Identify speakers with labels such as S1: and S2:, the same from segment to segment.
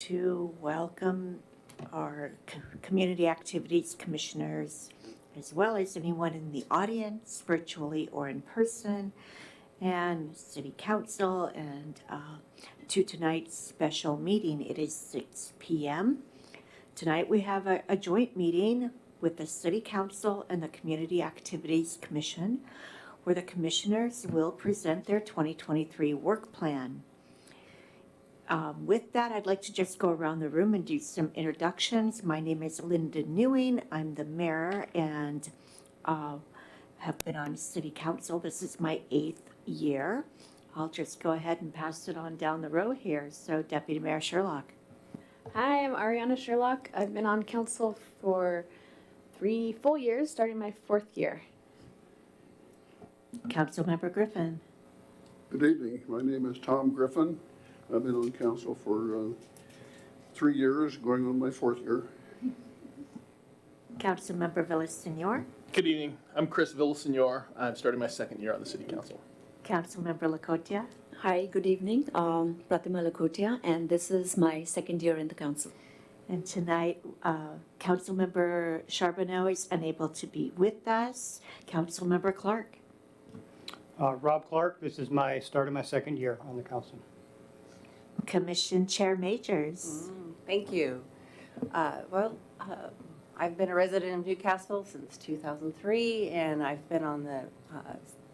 S1: To welcome our community activities commissioners, as well as anyone in the audience, virtually or in person, and city council, and to tonight's special meeting. It is 6 p.m. Tonight we have a joint meeting with the city council and the community activities commission, where the commissioners will present their 2023 work plan. With that, I'd like to just go around the room and do some introductions. My name is Linda Newing. I'm the mayor and have been on city council. This is my 8th year. I'll just go ahead and pass it on down the row here. So Deputy Mayor Sherlock.
S2: Hi, I'm Ariana Sherlock. I've been on council for 3 full years, starting my 4th year.
S1: Councilmember Griffin.
S3: Good evening. My name is Tom Griffin. I've been on council for 3 years, going on my 4th year.
S1: Councilmember Villasenor.
S4: Good evening. I'm Chris Villasenor. I'm starting my 2nd year on the City Council.
S1: Councilmember Lakotia.
S5: Hi, good evening. Pratima Lakotia, and this is my 2nd year in the council.
S1: And tonight, Councilmember Charbonneau is unable to be with us. Councilmember Clark.
S6: Rob Clark, this is my start of my 2nd year on the council.
S1: Commission Chair Majors.
S7: Thank you. I've been a resident of Newcastle since 2003, and I've been on the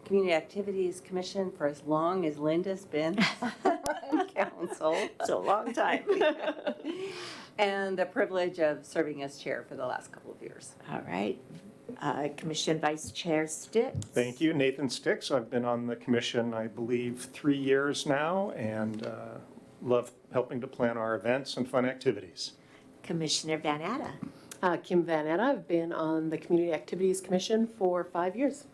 S7: Community Activities Commission for as long as Linda's been on council.
S1: It's a long time.
S7: And the privilege of serving as chair for the last couple of years.
S1: All right. Commission Vice Chair Stitt.
S8: Thank you, Nathan Stix. I've been on the commission, I believe, 3 years now, and love helping to plan our events and fun activities.
S1: Commissioner Van Atta.
S9: Kim Van Etta. I've been on the Community Activities Commission for 5 years.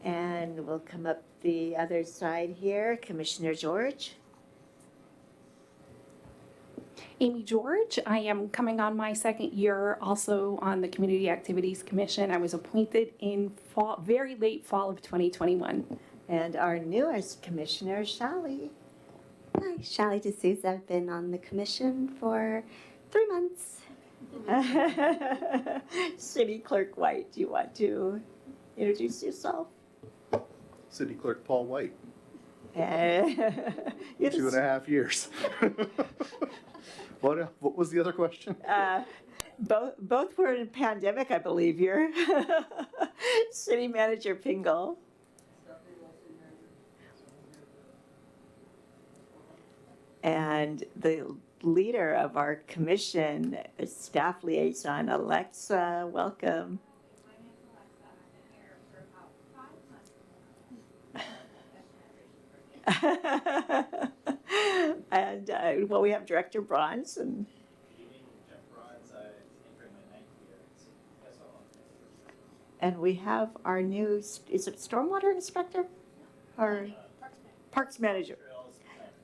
S1: And we'll come up the other side here. Commissioner George.
S10: Amy George. I am coming on my 2nd year also on the Community Activities Commission. I was appointed in fall, very late fall of 2021.
S1: And our newest commissioner, Shally.
S11: Hi, Shally D'Souza. I've been on the commission for 3 months.
S1: City Clerk White, do you want to introduce yourself?
S3: City Clerk Paul White,
S1: You're
S3: 2.5 years. What was the other question?
S1: both were in pandemic, I believe. You're City Manager Pingle. And the leader of our commission, staff liaison, Alexa, welcome.
S12: My name is Alexa. I've been here for about 5 months.
S1: And well, we have Director Bronze and.
S13: Good evening, Jeff Bronze. I'm entering my 9th year at SO.
S1: And we have our new, is it Stormwater Inspector? Or Parks Manager?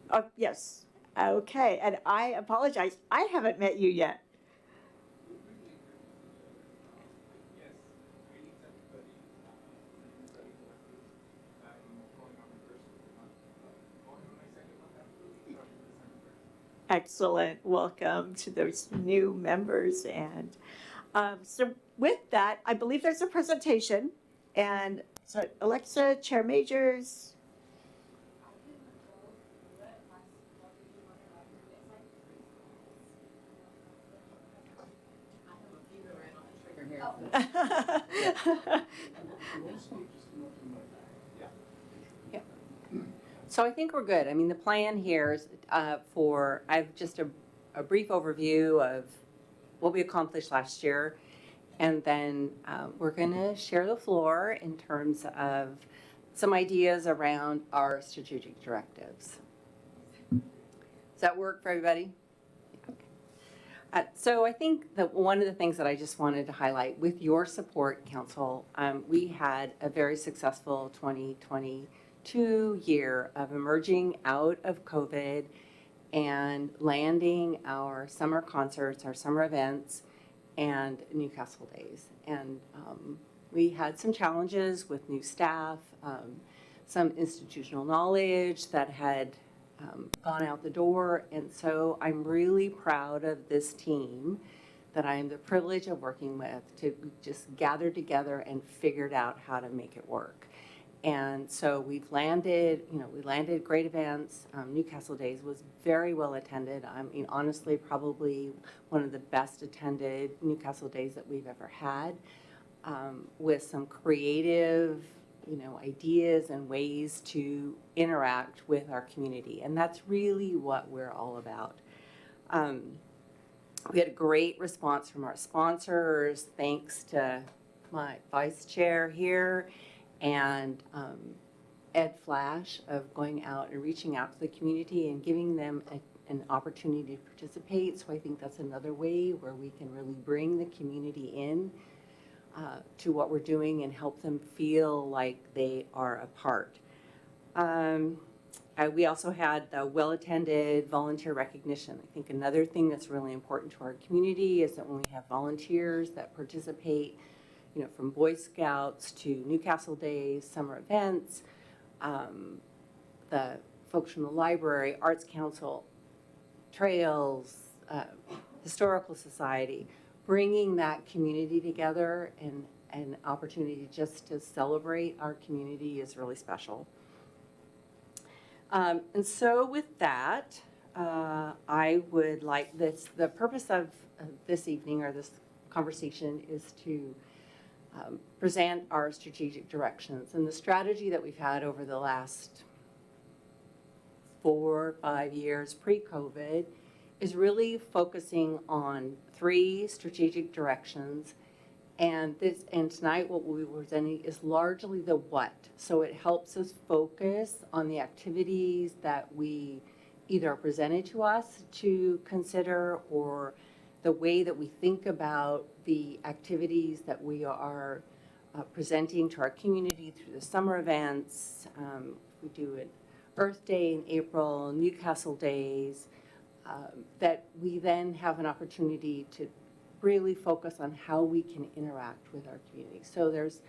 S1: Oh, yes. Okay, and I apologize, I haven't met you yet. Excellent, welcome to those new members. And so with that, I believe there's a presentation. And so Alexa, Chair Majors.
S7: So I think we're good. I mean, the plan here is I've just a brief overview of what we accomplished last year. And then we're going to share the floor in terms of some ideas around our strategic directives. Does that work for everybody? So I think that one of the things that I just wanted to highlight, with your support, Council, we had a very successful 2022 year of emerging out of COVID and landing our summer concerts, our summer events, and Newcastle Days. And we had some challenges with new staff, some institutional knowledge that had gone out the door. And so I'm really proud of this team that I am the privilege of working with to just gather together and figured out how to make it work. And so we landed great events. Newcastle Days was very well attended. I mean, honestly, probably one of the best attended Newcastle Days that we've ever had, with some creative, ideas and ways to interact with our community. And that's really what we're all about. We had a great response from our sponsors, thanks to my vice chair here, and Ed Flash of going out and reaching out to the community and giving them an opportunity to participate. So I think that's another way where we can really bring the community in to what we're doing and help them feel like they are a part. We also had the well-attended volunteer recognition. I think another thing that's really important to our community is that when we have volunteers that participate, from Boy Scouts to Newcastle Days, summer events, the folks from the library, Arts Council, Trails, Historical Society, bringing that community together and an opportunity just to celebrate our community is really special. And so with that, I would like the purpose of this evening or this conversation is to present our strategic directions. And the strategy that we've had over the last 4 or 5 years pre-COVID is really focusing on 3 strategic directions. And tonight what we'll be presenting is largely the what. So it helps us focus on the activities that we either are presented to us to consider, or the way that we think about the activities that we are presenting to our community through the summer events. We do an Earth Day in April, Newcastle Days, that we then have an opportunity to really focus on how we can interact with our community. So there's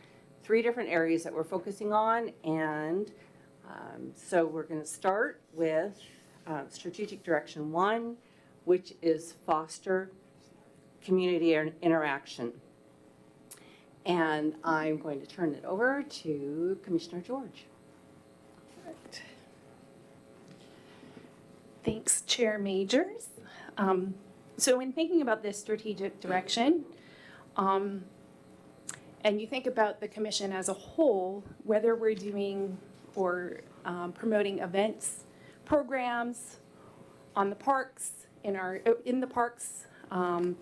S7: 3 different areas that we're focusing on, and so we're going to start with strategic direction 1, which is foster community interaction. And I'm going to turn it over to Commissioner George.
S10: Thanks, Chair Majors. So in thinking about this strategic direction, and you think about the commission as a whole, whether we're doing or promoting events, programs on the parks, in the parks, on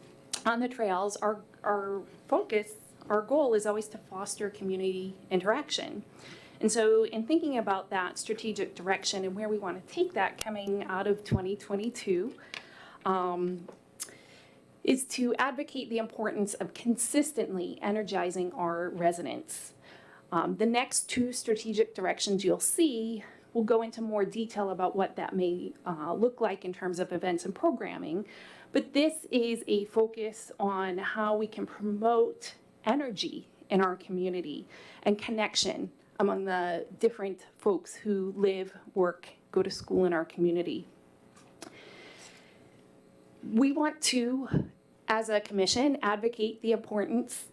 S10: the trails, our focus, our goal is always to foster community interaction. And so in thinking about that strategic direction and where we want to take that coming out of 2022, is to advocate the importance of consistently energizing our residents. The next 2 strategic directions you'll see will go into more detail about what that may look like in terms of events and programming, but this is a focus on how we can promote energy in our community and connection among the different folks who live, work, go to school in our community. We want to, as a commission, advocate the importance,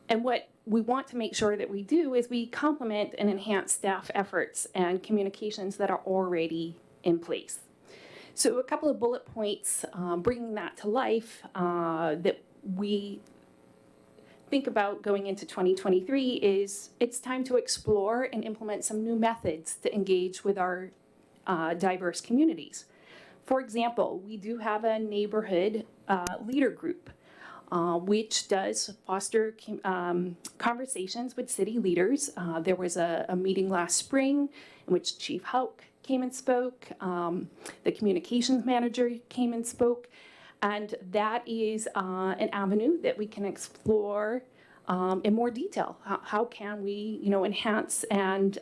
S10: and what we want to make sure that we do is we complement and enhance staff efforts and communications that are already in place. So a couple of bullet points bringing that to life that we think about going into 2023 is it's time to explore and implement some new methods to engage with our diverse communities. For example, we do have a neighborhood leader group, which does foster conversations with city leaders. There was a meeting last spring in which Chief Houck came and spoke, the communications manager came and spoke, and that is an avenue that we can explore in more detail. How can we, enhance and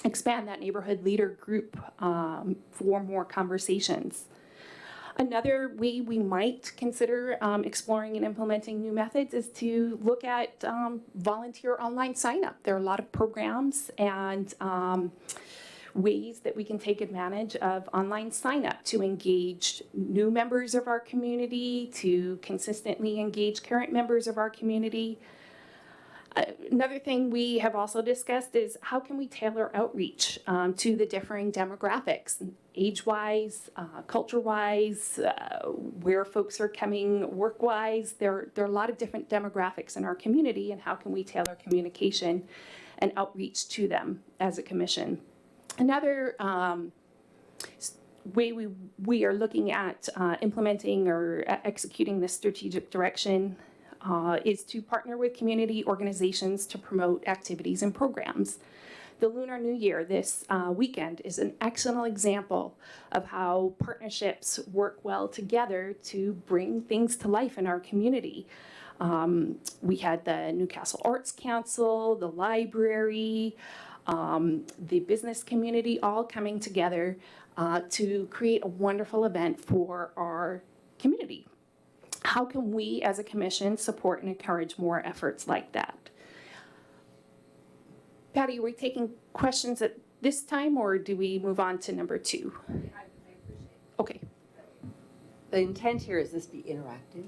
S10: expand that neighborhood leader group for more conversations? Another way we might consider exploring and implementing new methods is to look at volunteer online sign up. There are a lot of programs and ways that we can take advantage of online sign up to engage new members of our community, to consistently engage current members of our community. Another thing we have also discussed is how can we tailor outreach to the differing demographics, age-wise, culture-wise, where folks are coming work-wise. There are a lot of different demographics in our community, and how can we tailor communication and outreach to them as a commission. Another way we are looking at implementing or executing this strategic direction is to partner with community organizations to promote activities and programs. The Lunar New Year this weekend is an excellent example of how partnerships work well together to bring things to life in our community. We had the Newcastle Arts Council, the library, the business community all coming together to create a wonderful event for our community. How can we as a commission support and encourage more efforts like that? Patty, are we taking questions at this time, or do we move on to number 2? Okay.
S7: The intent here is this be interactive,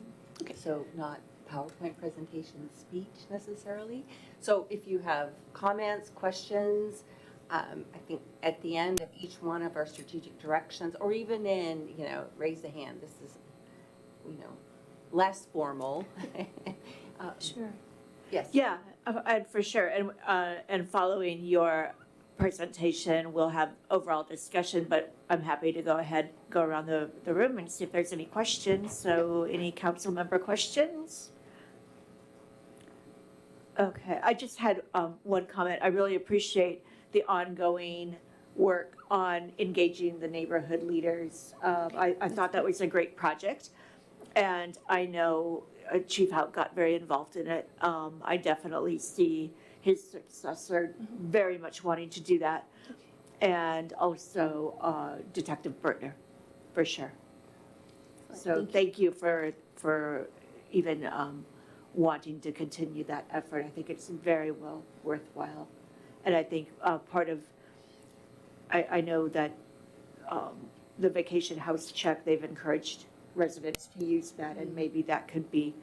S7: so not PowerPoint presentation speech necessarily. So if you have comments, questions, I think at the end of each one of our strategic directions, or even in, raise the hand, this is, less formal.
S1: Sure.
S7: Yes.
S1: Yeah, and for sure. And following your presentation, we'll have overall discussion, but I'm happy to go around the room and see if there's any questions. So any council member questions? Okay, I just had one comment. I really appreciate the ongoing work on engaging the neighborhood leaders. I thought that was a great project. And I know Chief Houck got very involved in it. I definitely see his successor very much wanting to do that. And also Detective Bertner, for sure. So thank you for even wanting to continue that effort. I think it's very well worthwhile. And I think I know that the vacation house check, they've encouraged residents to use that, and maybe that could be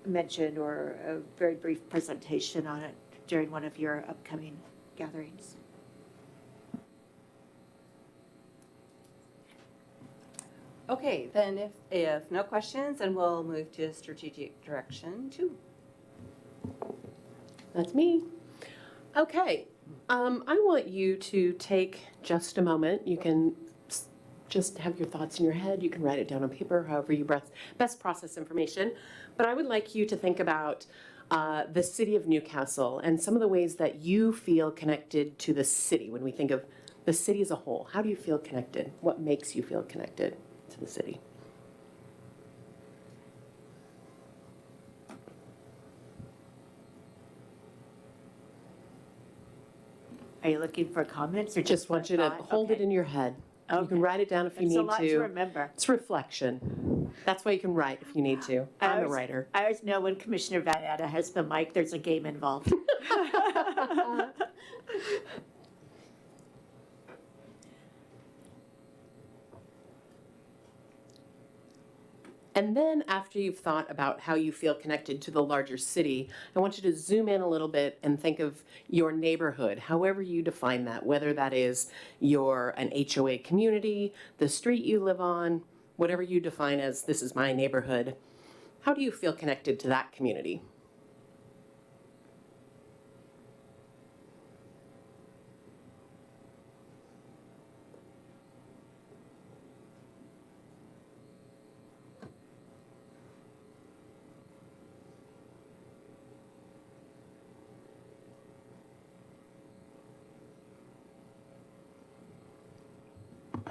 S1: mentioned or a very brief presentation on it during one of your upcoming gatherings.
S7: Okay, then if no questions, then we'll move to strategic direction 2.
S9: That's me. Okay, I want you to take just a moment. You can just have your thoughts in your head. You can write it down on paper, however you best process information. But I would like you to think about the city of Newcastle and some of the ways that you feel connected to the city. When we think of the city as a whole, how do you feel connected? What makes you feel connected to the city?
S1: Are you looking for comments or
S9: Just want you to hold it in your head. You can write it down if you need to.
S1: It's a lot to remember.
S9: It's reflection. That's why you can write if you need to. I'm a writer.
S1: I always know when Commissioner Van Atta has the mic, there's a game involved.
S9: And then after you've thought about how you feel connected to the larger city, I want you to zoom in a little bit and think of your neighborhood, however you define that, whether that is an HOA community, the street you live on, whatever you define as this is my neighborhood. How do you feel connected to that community?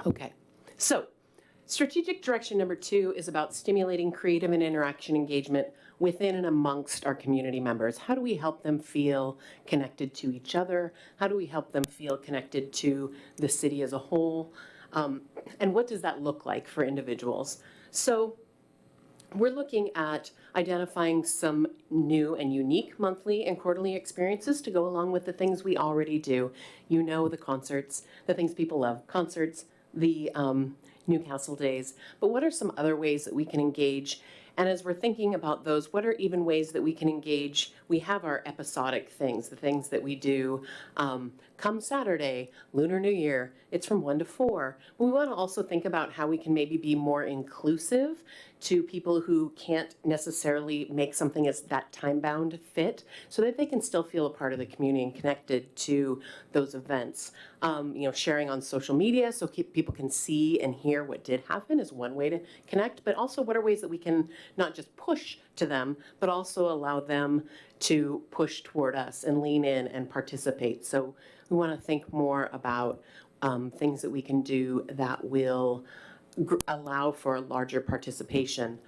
S9: Okay, so strategic direction number 2 is about stimulating creative and interaction engagement within and amongst our community members. How do we help them feel connected to each other? How do we help them feel connected to the city as a whole? And what does that look like for individuals? So we're looking at identifying some new and unique monthly and quarterly experiences to go along with the things we already do. You know, the concerts, the things people love, concerts, the Newcastle Days. But what are some other ways that we can engage? And as we're thinking about those, what are even ways that we can engage? We have our episodic things, the things that we do come Saturday, Lunar New Year, it's from 1 to 4. We want to also think about how we can maybe be more inclusive to people who can't necessarily make something as that time-bound fit, so that they can still feel a part of the community and connected to those events. Sharing on social media so people can see and hear what did happen is one way to connect, but also what are ways that we can not just push to them, but also allow them to push toward us and lean in and participate. So we want to think more about things that we can do that will allow for larger participation.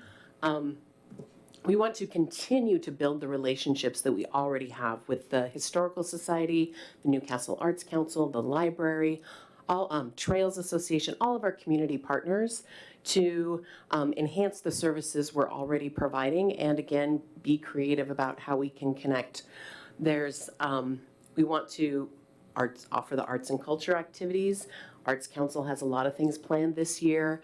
S9: We want to continue to build the relationships that we already have with the Historical Society, the Newcastle Arts Council, the library, all Trails Association, all of our community partners to enhance the services we're already providing, and again, be creative about how we can connect. We want to offer the arts and culture activities. Arts Council has a lot of things planned this year.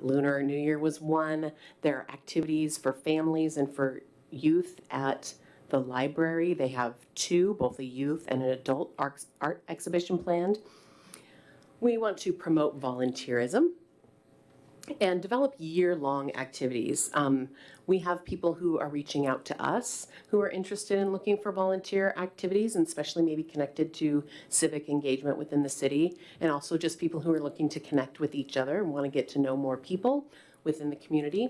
S9: Lunar New Year was one. There are activities for families and for youth at the library. They have 2, both a youth and an adult art exhibition planned. We want to promote volunteerism and develop year-long activities. We have people who are reaching out to us who are interested in looking for volunteer activities, and especially maybe connected to civic engagement within the city, and also just people who are looking to connect with each other and want to get to know more people within the community.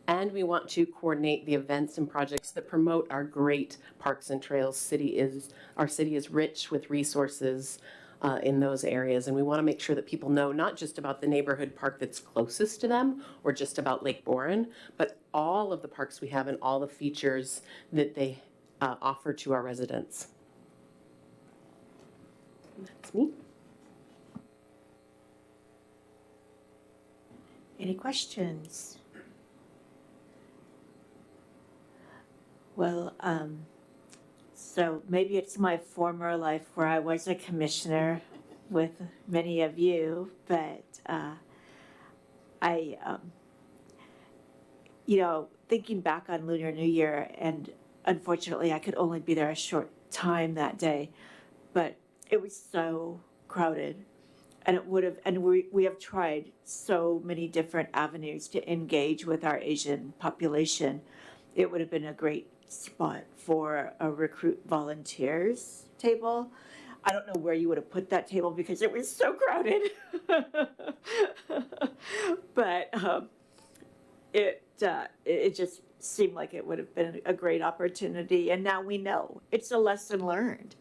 S9: And we want to coordinate the events and projects that promote our great parks and trails. Our city is rich with resources in those areas, and we want to make sure that people know not just about the neighborhood park that's closest to them or just about Lake Boren, but all of the parks we have and all the features that they offer to our residents. And that's me.
S1: Any questions? Well, so maybe it's my former life where I was a commissioner with many of you, but thinking back on Lunar New Year, and unfortunately I could only be there a short time that day, but it was so crowded, and we have tried so many different avenues to engage with our Asian population. It would have been a great spot for a recruit volunteers table. I don't know where you would have put that table because it was so crowded. But it just seemed like it would have been a great opportunity, and now we know it's a lesson learned.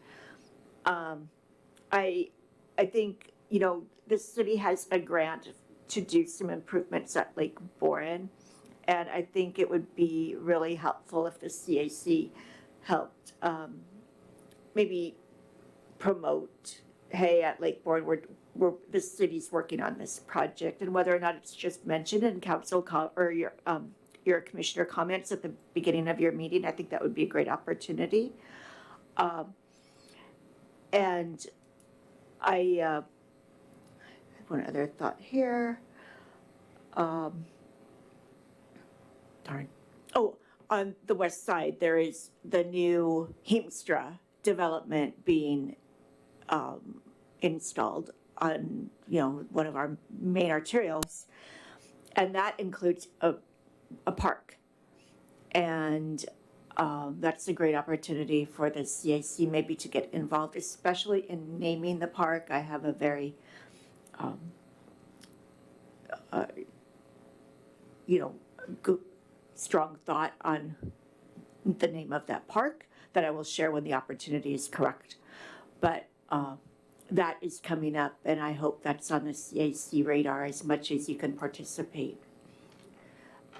S1: I think the city has a grant to do some improvements at Lake Boren. And I think it would be really helpful if the CAC helped maybe promote, hey, at Lake Boren, the city's working on this project, and whether or not it's just mentioned in council or your commissioner comments at the beginning of your meeting. I think that would be a great opportunity. And I have one other thought here. Darn. Oh, on the west side, there is the new Heemstra development being installed on, one of our main arterials. And that includes a park. And that's a great opportunity for the CAC maybe to get involved, especially in naming the park. I have a very, good, strong thought on the name of that park that I will share when the opportunity is correct. But that is coming up, and I hope that's on the CAC radar as much as you can participate.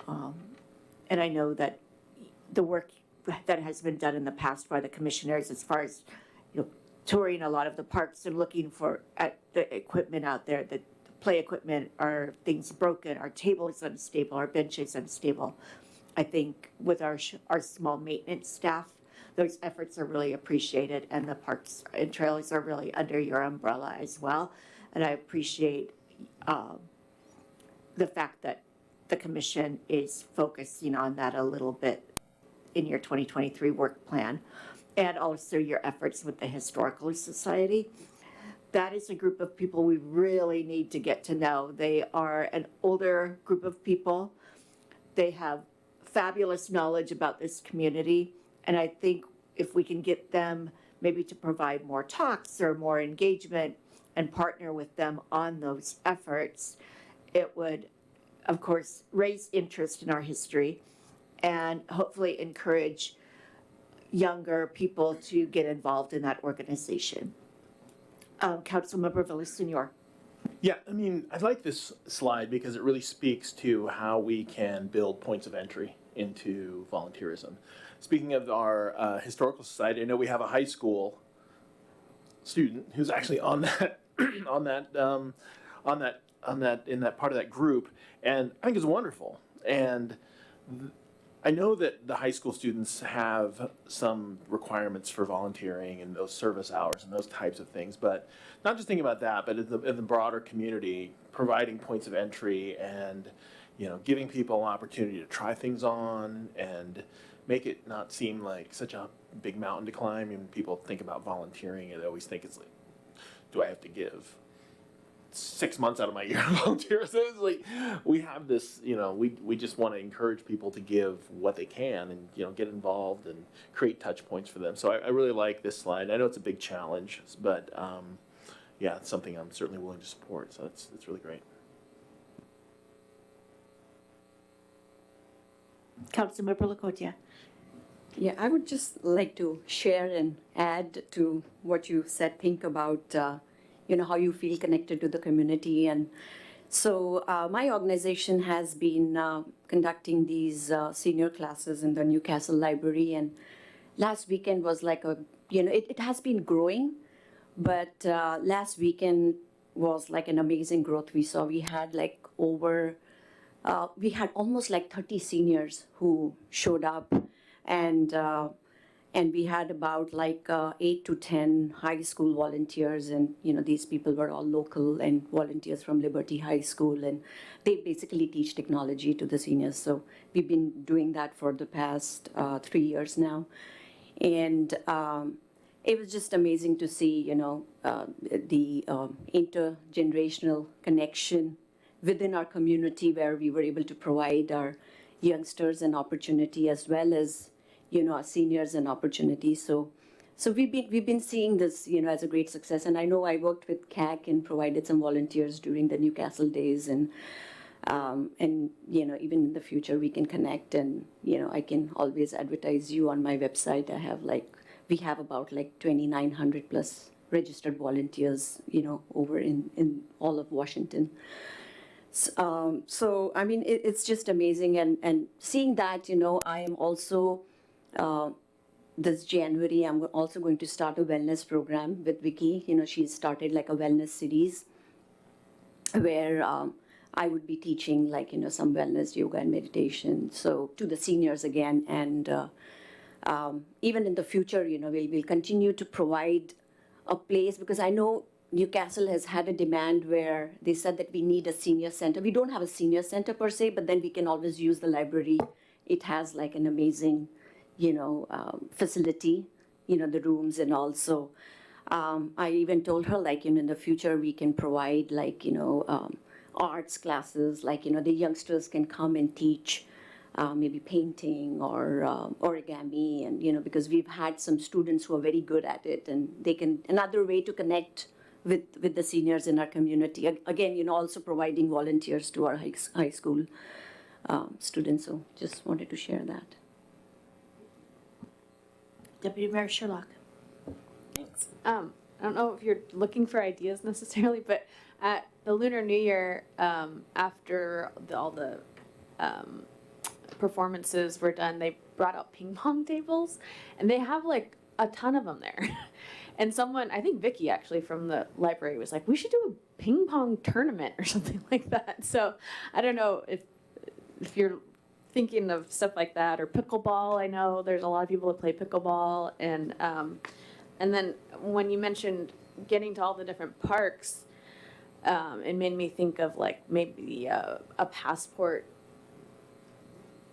S1: And I know that the work that has been done in the past by the commissioners as far as touring a lot of the parks and looking at the equipment out there, the play equipment, our things broken, our table is unstable, our bench is unstable. I think with our small maintenance staff, those efforts are really appreciated, and the parks and trails are really under your umbrella as well. And I appreciate the fact that the commission is focusing on that a little bit in your 2023 work plan, and also your efforts with the Historical Society. That is a group of people we really need to get to know. They are an older group of people. They have fabulous knowledge about this community, and I think if we can get them maybe to provide more talks or more engagement and partner with them on those efforts, it would, of course, raise interest in our history and hopefully encourage younger people to get involved in that organization. Councilmember Villasenor.
S4: Yeah, I mean, I like this slide because it really speaks to how we can build points of entry into volunteerism. Speaking of our historical society, I know we have a high school student who's actually on that, in that part of that group, and I think it's wonderful. And I know that the high school students have some requirements for volunteering and those service hours and those types of things, but not just thinking about that, but in the broader community, providing points of entry and, you know, giving people an opportunity to try things on and make it not seem like such a big mountain to climb. When people think about volunteering, they always think it's like, do I have to give 6 months out of my year to volunteer? So it's like, we have this, you know, we just want to encourage people to give what they can and, you know, get involved and create touch points for them. So I really like this slide. I know it's a big challenge, but yeah, it's something I'm certainly willing to support. So it's really great.
S1: Councilmember Lacotia.
S5: Yeah, I would just like to share and add to what you said, Pink, about you know, how you feel connected to the community. And so my organization has been conducting these senior classes in the Newcastle Library, and last weekend was like a, you know, it has been growing, but last weekend was like an amazing growth we saw. We had like we had almost like 30 seniors who showed up, and we had about like 8 to 10 high school volunteers, and you know, these people were all local and volunteers from Liberty High School, and they basically teach technology to the seniors. So we've been doing that for the past 3 years now, and it was just amazing to see, you know, the intergenerational connection within our community, where we were able to provide our youngsters an opportunity as well as, you know, our seniors an opportunity. So we've been seeing this, you know, as a great success. And I know I worked with CAC and provided some volunteers during the Newcastle days, and you know, even in the future we can connect, and you know, I can always advertise you on my website. We have about like 2,900 plus registered volunteers, you know, over in all of Washington. So I mean, it's just amazing, and seeing that, you know, I am also this January I'm also going to start a wellness program with Vicky. You know, she started like a wellness series where I would be teaching, like, you know, some wellness yoga and meditation, so to the seniors again. And even in the future, you know, we'll continue to provide a place, because I know Newcastle has had a demand where they said that we need a senior center. We don't have a senior center per se, but then we can always use the library. It has like an amazing, you know, facility, you know, the rooms, and also I even told her, like, you know, in the future we can provide, like, you know, arts classes, like, you know, the youngsters can come and teach maybe painting or origami, and you know, because we've had some students who are very good at it, and they can, another way to connect with the seniors in our community. Again, you know, also providing volunteers to our high school students. So just wanted to share that.
S1: Deputy Mayor Sherlock.
S2: Thanks. I don't know if you're looking for ideas necessarily, but at the Lunar New Year, after all the performances were done, they brought out ping pong tables, and they have like a ton of them there. And someone, I think Vicky actually from the library was like, we should do a ping pong tournament or something like that. So I don't know if you're thinking of stuff like that, or pickleball. I know there's a lot of people that play pickleball, and then when you mentioned getting to all the different parks, it made me think of like maybe a passport,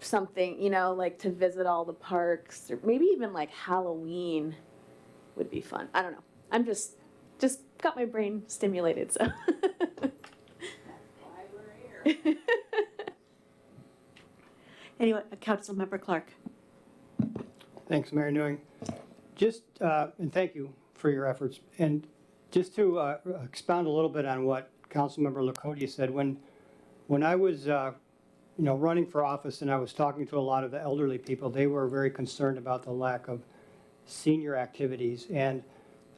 S2: something, you know, like to visit all the parks, or maybe even like Halloween would be fun. I don't know. I'm just got my brain stimulated, so.
S1: Anyway, Councilmember Clark.
S6: Thanks, Mayor Newing. Just, and thank you for your efforts. And just to expound a little bit on what Councilmember Lacodia said, when I was, running for office and I was talking to a lot of the elderly people, they were very concerned about the lack of senior activities. And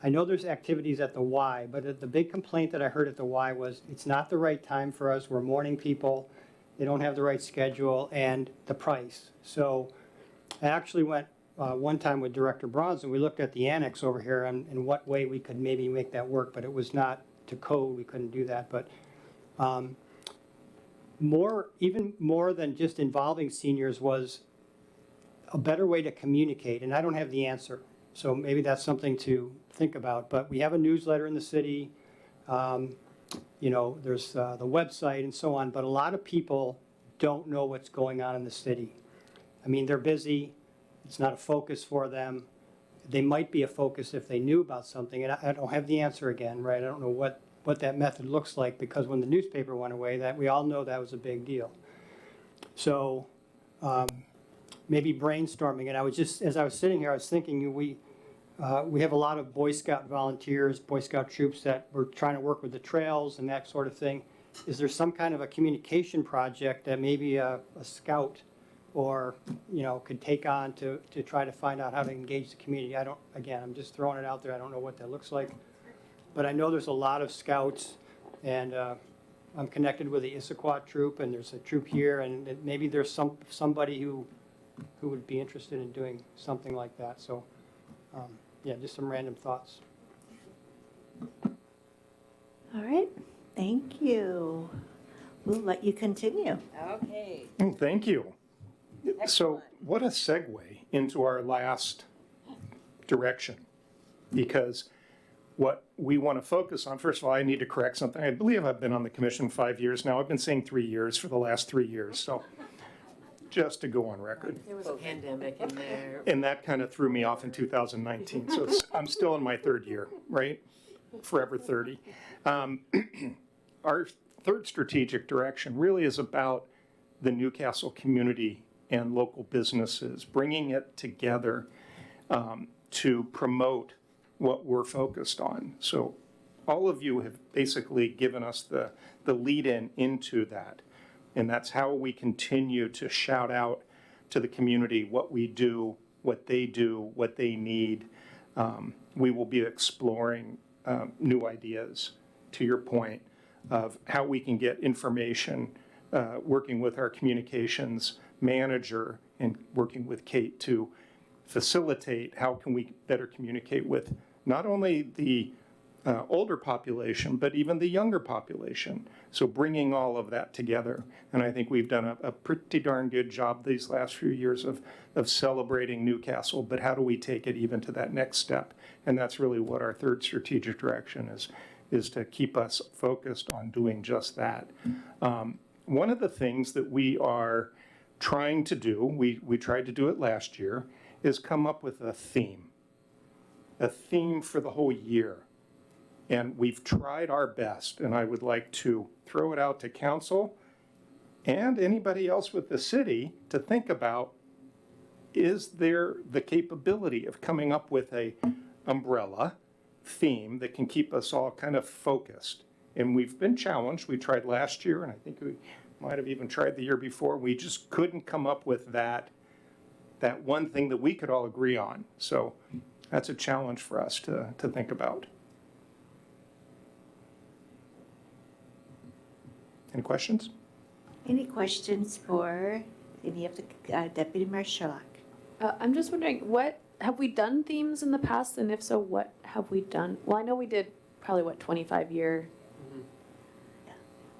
S6: I know there's activities at the Y, but the big complaint that I heard at the Y was it's not the right time for us. We're morning people. They don't have the right schedule, and the price. So I actually went one time with Director Bronze, and we looked at the annex over here and in what way we could maybe make that work, but it was not to code. We couldn't do that. But even more than just involving seniors was a better way to communicate, and I don't have the answer. So maybe that's something to think about. But we have a newsletter in the city. There's the website and so on, but a lot of people don't know what's going on in the city. I mean, they're busy. It's not a focus for them. They might be a focus if they knew about something, and I don't have the answer again, right? I don't know what that method looks like, because when the newspaper went away, that we all know that was a big deal. So maybe brainstorming, and I was just, as I was sitting here, I was thinking we have a lot of Boy Scout volunteers, Boy Scout troops that were trying to work with the trails and that sort of thing. Is there some kind of a communication project that maybe a scout or, could take on to try to find out how to engage the community? I'm just throwing it out there. I don't know what that looks like. But I know there's a lot of scouts, and I'm connected with the Issaquah troop, and there's a troop here, and maybe there's somebody who would be interested in doing something like that. So, just some random thoughts.
S1: All right, thank you. We'll let you continue.
S7: Okay.
S8: Thank you. So what a segue into our last direction, because what we want to focus on, first of all, I need to correct something. I believe I've been on the commission 5 years now. I've been saying 3 years for the last 3 years, so just to go on record.
S9: There was a pandemic in there.
S8: And that kind of threw me off in 2019, so I'm still in my third year, right? Forever 30. Our third strategic direction really is about the Newcastle community and local businesses, bringing it together to promote what we're focused on. So all of you have basically given us the lead-in into that. And that's how we continue to shout out to the community what we do, what they need. We will be exploring new ideas, to your point, of how we can get information, working with our communications manager and working with Kate to facilitate how can we better communicate with not only the older population, but even the younger population. So bringing all of that together. And I think we've done a pretty darn good job these last few years of celebrating Newcastle, but how do we take it even to that next step? And that's really what our third strategic direction is to keep us focused on doing just that. One of the things that we are trying to do, we tried to do it last year, is come up with a theme for the whole year. And we've tried our best, and I would like to throw it out to council and anybody else with the city to think about, is there the capability of coming up with a umbrella theme that can keep us all kind of focused? And we've been challenged. We tried last year, and I think we might have even tried the year before. We just couldn't come up with that one thing that we could all agree on. So that's a challenge for us to think about. Any questions?
S1: Any questions for any of the Deputy Mayor Sherlock?
S2: I'm just wondering, what have we done themes in the past? And if so, what have we done? Well, I know we did probably, 25-year?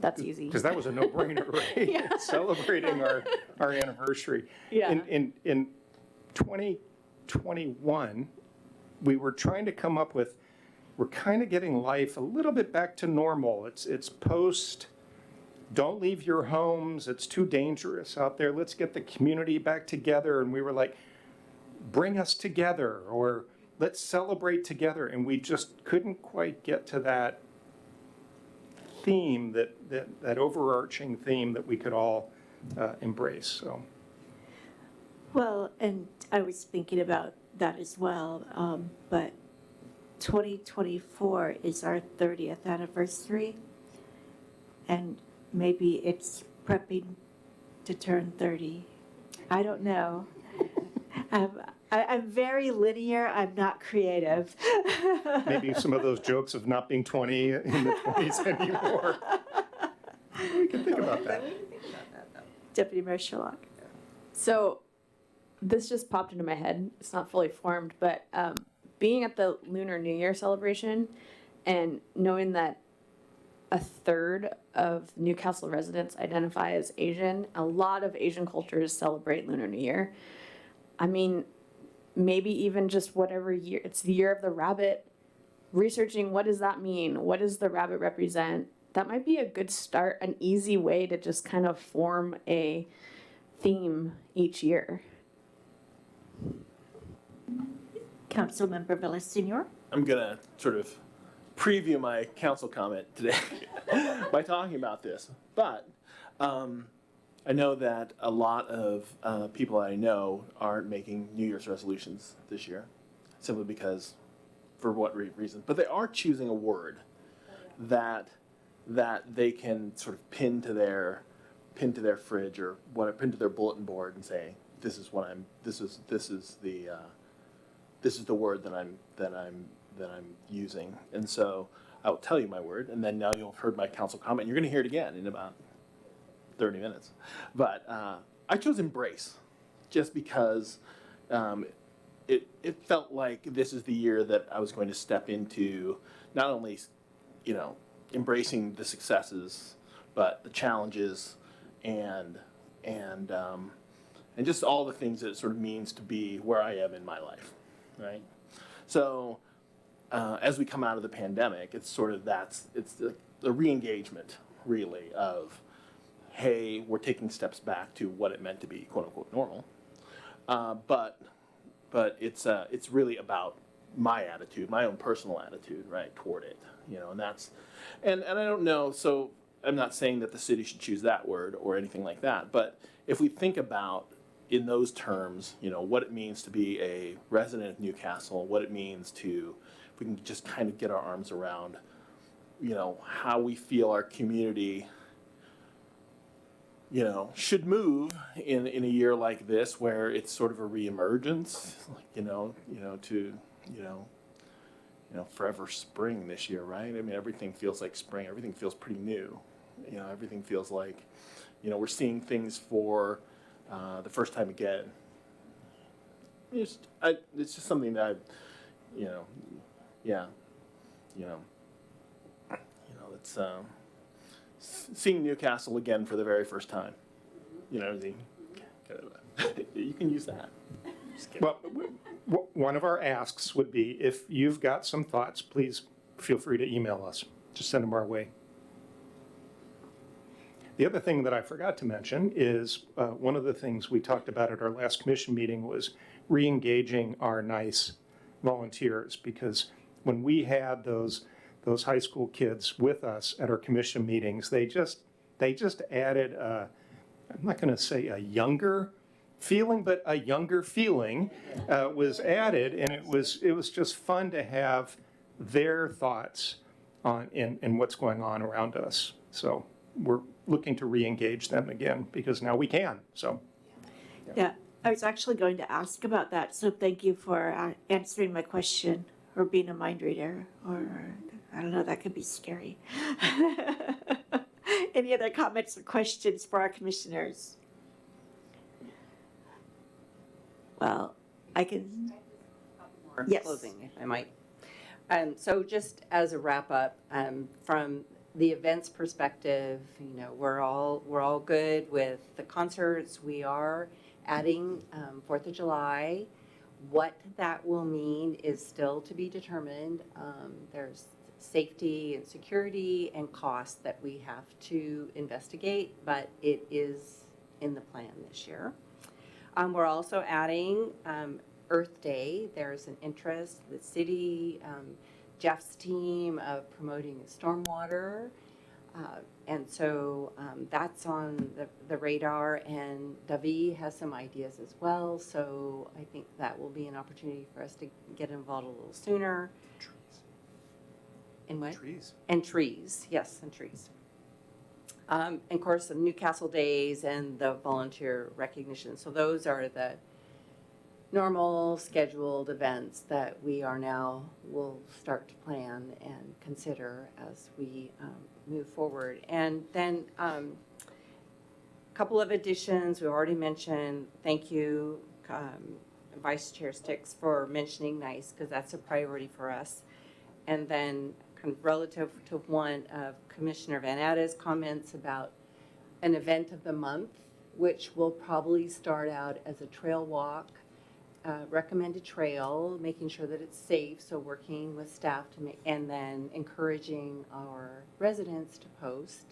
S2: That's easy.
S8: Because that was a no-brainer, right?
S2: Yeah.
S8: Celebrating our anniversary.
S2: Yeah.
S8: In 2021, we were trying to come up with, we're kind of getting life a little bit back to normal. It's post, don't leave your homes, it's too dangerous out there, let's get the community back together. And we were like, bring us together, or let's celebrate together. And we just couldn't quite get to that theme, that overarching theme that we could all embrace, so.
S1: Well, and I was thinking about that as well, but 2024 is our 30th anniversary, and maybe it's prepping to turn 30. I don't know. I'm very linear, I'm not creative.
S8: Maybe some of those jokes of not being 20 in the 20s anymore. We can think about that.
S1: Deputy Mayor Sherlock.
S2: So this just popped into my head. It's not fully formed, but being at the Lunar New Year celebration and knowing that a third of Newcastle residents identify as Asian, a lot of Asian cultures celebrate Lunar New Year. I mean, maybe even just whatever year, it's the year of the rabbit, researching what does that mean? What does the rabbit represent? That might be a good start, an easy way to just kind of form a theme each year.
S1: Councilmember Villasenor.
S4: I'm gonna sort of preview my council comment today by talking about this. But I know that a lot of people I know aren't making New Year's resolutions this year, simply because, for what reason? But they are choosing a word that they can sort of pin to their fridge or pin to their bulletin board and say, this is the word that I'm using. And so I will tell you my word, and then now you'll have heard my council comment. You're going to hear it again in about 30 minutes. But I chose embrace just because it felt like this is the year that I was going to step into not only, embracing the successes, but the challenges and just all the things that it sort of means to be where I am in my life, right? So as we come out of the pandemic, it's sort of it's the re-engagement, really, of, hey, we're taking steps back to what it meant to be quote unquote normal. But it's really about my attitude, my own personal attitude, right, toward it, and I don't know, so I'm not saying that the city should choose that word or anything like that, but if we think about in those terms, what it means to be a resident of Newcastle, what it means to, if we can just kind of get our arms around, how we feel our community should move in a year like this, where it's sort of a reemergence, forever spring this year, right? I mean, everything feels like spring. Everything feels pretty new. Everything feels like, we're seeing things for the first time again. It's just something that it's seeing Newcastle again for the very first time. You can use that. Just kidding.
S8: Well, one of our asks would be, if you've got some thoughts, please feel free to email us. Just send them our way. The other thing that I forgot to mention is one of the things we talked about at our last commission meeting was re-engaging our NICE volunteers, because when we had those high school kids with us at our commission meetings, they just added I'm not going to say a younger feeling, but a younger feeling was added, and it was just fun to have their thoughts on in what's going on around us. So we're looking to re-engage them again, because now we can. So
S1: Yeah, I was actually going to ask about that, so thank you for answering my question, or being a mind reader, or I don't know, that could be scary. Any other comments or questions for our commissioners? Well, I can,
S7: before
S1: Yes.
S7: closing, if I might. So just as a wrap up, from the events perspective, we're all good with the concerts. We are adding 4th of July. What that will mean is still to be determined. There's safety and security and costs that we have to investigate, but it is in the plan this year. We're also adding Earth Day. There's an interest, the city, Jeff's team of promoting stormwater. And so that's on the radar, and Davi has some ideas as well. So I think that will be an opportunity for us to get involved a little sooner.
S4: Trees.
S7: In what?
S4: Trees.
S7: And trees, yes, and trees. And of course, the Newcastle Days and the volunteer recognition. So those are the normal scheduled events that we are now will start to plan and consider as we move forward. And then a couple of additions we've already mentioned. Thank you, Vice Chair Sticks, for mentioning NICE, because that's a priority for us. And then kind of relative to one of Commissioner Van Atta's comments about an event of the month, which will probably start out as a trail walk, recommended trail, making sure that it's safe, so working with staff to make, and then encouraging our residents to post.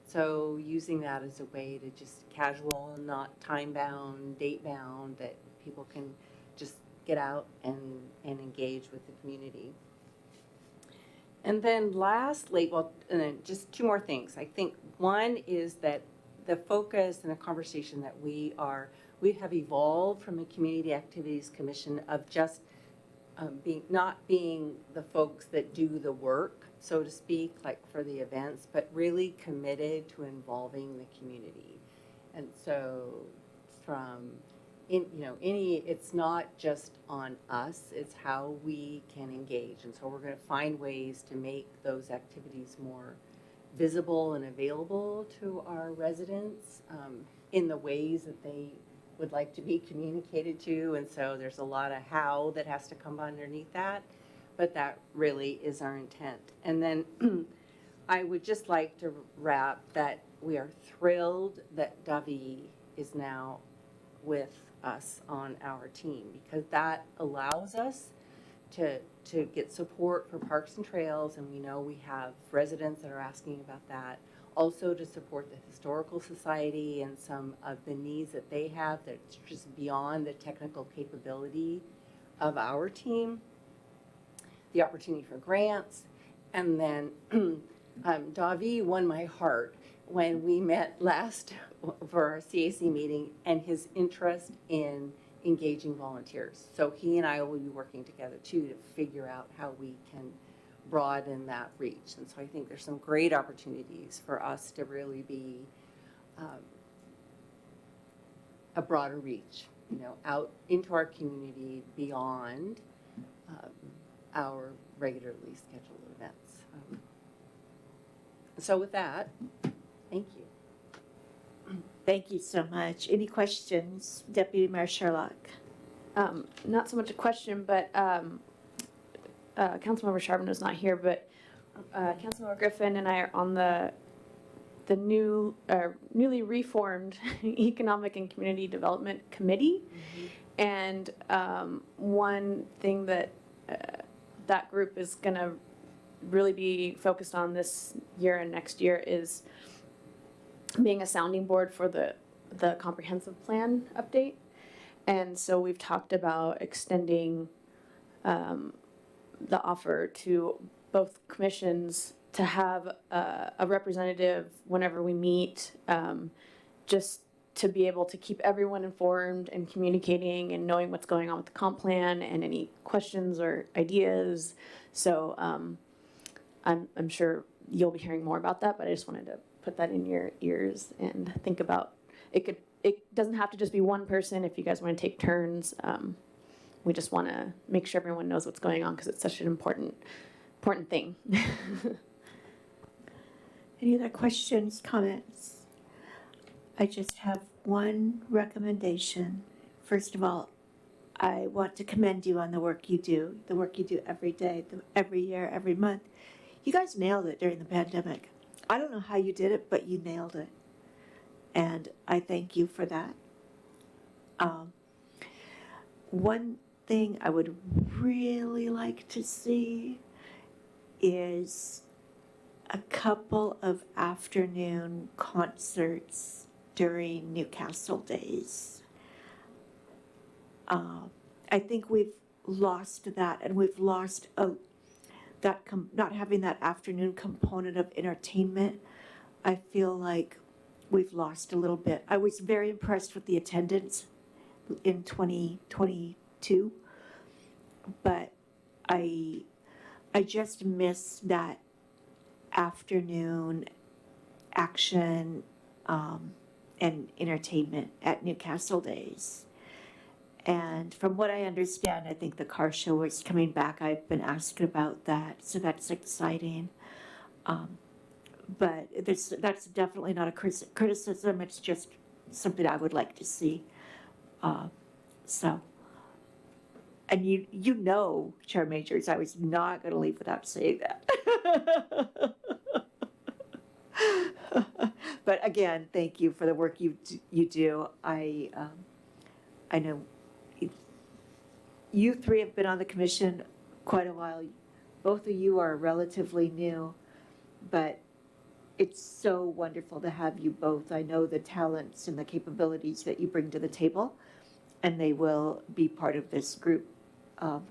S7: So using that as a way to just casual, not time-bound, date-bound, that people can just get out and engage with the community. And then lastly, and then just two more things. I think one is that the focus and the conversation that we have evolved from a Community Activities Commission of just not being the folks that do the work, so to speak, like for the events, but really committed to involving the community. And so it's not just on us, it's how we can engage. And so we're going to find ways to make those activities more visible and available to our residents in the ways that they would like to be communicated to. And so there's a lot of how that has to come underneath that, but that really is our intent. And then I would just like to wrap that we are thrilled that Davi is now with us on our team, because that allows us to get support for Parks and Trails, and we know we have residents that are asking about that. Also to support the Historical Society and some of the needs that they have that's just beyond the technical capability of our team. The opportunity for grants. And then Davi won my heart when we met last for our CAC meeting, and his interest in engaging volunteers. So he and I will be working together too to figure out how we can broaden that reach. And so I think there's some great opportunities for us to really be a broader reach, out into our community beyond our regularly scheduled events. So with that, thank you.
S1: Thank you so much. Any questions, Deputy Mayor Sherlock?
S2: Not so much a question, but Councilmember Charbonneau is not here, but Councilmember Griffin and I are on the newly reformed Economic and Community Development Committee. And one thing that that group is going to really be focused on this year and next year is being a sounding board for the comprehensive plan update. And so we've talked about extending the offer to both commissions to have a representative whenever we meet, just to be able to keep everyone informed and communicating and knowing what's going on with the comp plan and any questions or ideas. So I'm sure you'll be hearing more about that, but I just wanted to put that in your ears and think about it. It doesn't have to just be one person if you guys want to take turns. We just want to make sure everyone knows what's going on because it's such an important thing.
S1: Any other questions, comments? I just have one recommendation. First of all, I want to commend you on the work you do every day, every year, every month. You guys nailed it during the pandemic. I don't know how you did it, but you nailed it. And I thank you for that. One thing I would really like to see is a couple of afternoon concerts during Newcastle Days. I think we've lost that, and we've lost not having that afternoon component of entertainment. I feel like we've lost a little bit. I was very impressed with the attendance in 2022, but I just miss that afternoon action and entertainment at Newcastle Days. And from what I understand, I think the car show is coming back. I've been asked about that, so that's exciting. But that's definitely not a criticism. It's just something I would like to see. And you know, Chair Majors, I was not going to leave without saying that. But again, thank you for the work you do. I know you three have been on the commission quite a while. Both of you are relatively new, but it's so wonderful to have you both. I know the talents and the capabilities that you bring to the table, and they will be part of this group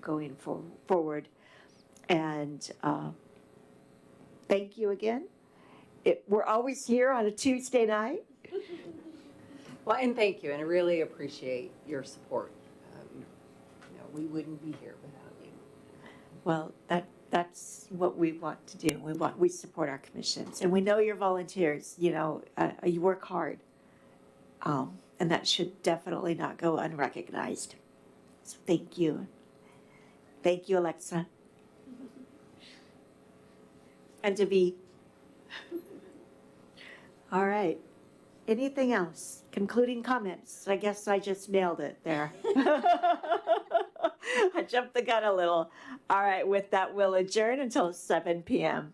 S1: going forward. And thank you again. We're always here on a Tuesday night.
S7: Well, and thank you, and I really appreciate your support. We wouldn't be here without you.
S1: Well, that's what we want to do. We support our commissions, and we know you're volunteers. You work hard, and that should definitely not go unrecognized. So thank you, Alexa, and Davi. All right. Anything else? Concluding comments? I guess I just nailed it there. I jumped the gun a little. All right, with that, we'll adjourn until 7 p.m.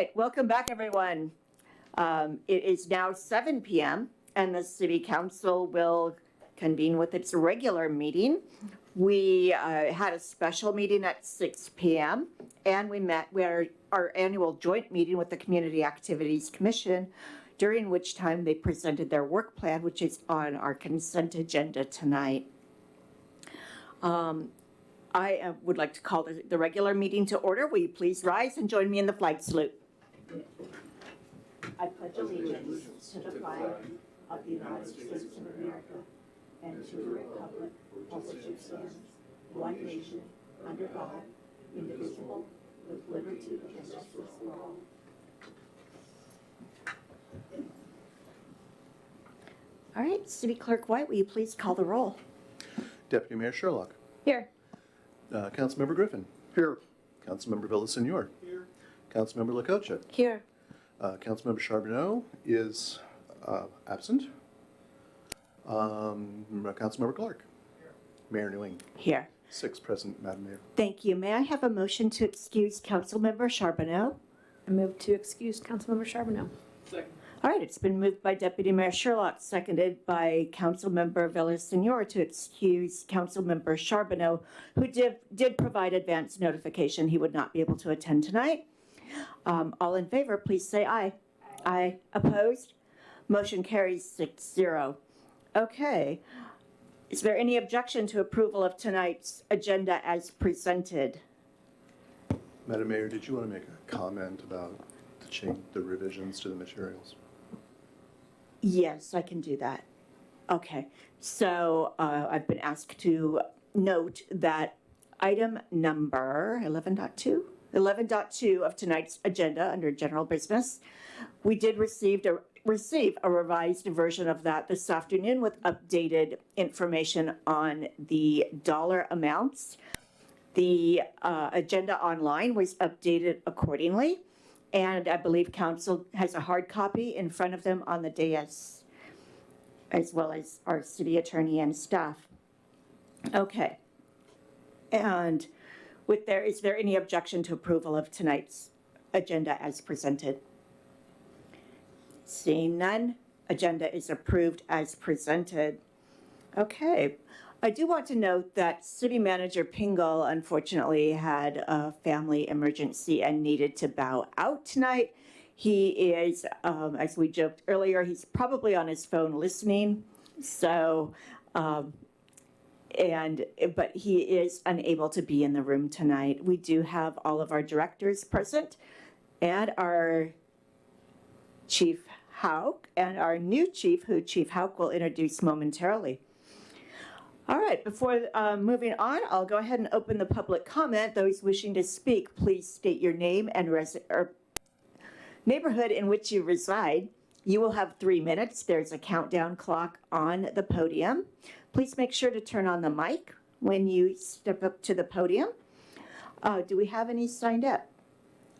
S1: right, welcome back, everyone. It is now 7 p.m. and the City Council will convene with its regular meeting. We had a special meeting at 6 p.m. and we had our annual joint meeting with the Community Activities Commission, during which time they presented their work plan, which is on our consent agenda tonight. I would like to call the regular meeting to order. Will you please rise and join me in the flag salute? I pledge allegiance to the flag of the United States of America and to the republic for which it stands, one nation, under God, indivisible, with liberty and justice for all. All right, City Clerk White, will you please call the roll?
S14: Deputy Mayor Sherlock.
S2: Here.
S14: Councilmember Griffin.
S3: Here.
S14: Councilmember Villasenor. Here. Councilmember Lacocha.
S5: Here.
S14: Councilmember Charbonneau is absent. Councilmember Clark. Here. Mayor Newing.
S1: Here.
S14: 6 present, Madam Mayor.
S1: Thank you. May I have a motion to excuse Councilmember Charbonneau?
S2: I move to excuse Councilmember Charbonneau.
S1: All right, it's been moved by Deputy Mayor Sherlock, seconded by Councilmember Villasenor to excuse Councilmember Charbonneau, who did provide advance notification he would not be able to attend tonight. All in favor, please say aye. Aye. Opposed? Motion carries 6-0. Okay. Is there any objection to approval of tonight's agenda as presented?
S14: Madam Mayor, did you want to make a comment about the revisions to the materials?
S1: Yes, I can do that. Okay, so I've been asked to note that item number 11.2 of tonight's agenda under general business, we did receive a revised version of that this afternoon with updated information on the dollar amounts. The agenda online was updated accordingly. And I believe council has a hard copy in front of them on the dais, as well as our city attorney and staff. Okay. And is there any objection to approval of tonight's agenda as presented? Seeing none, agenda is approved as presented. Okay. I do want to note that City Manager Pingle unfortunately had a family emergency and needed to bow out tonight. He is, as we joked earlier, he's probably on his phone listening. So, but he is unable to be in the room tonight. We do have all of our directors present and our Chief Hauk and our new chief, who Chief Hauk will introduce momentarily. All right, before moving on, I'll go ahead and open the public comment. Those wishing to speak, please state your name and neighborhood in which you reside. You will have 3 minutes. There's a countdown clock on the podium. Please make sure to turn on the mic when you step up to the podium. Do we have any signed up?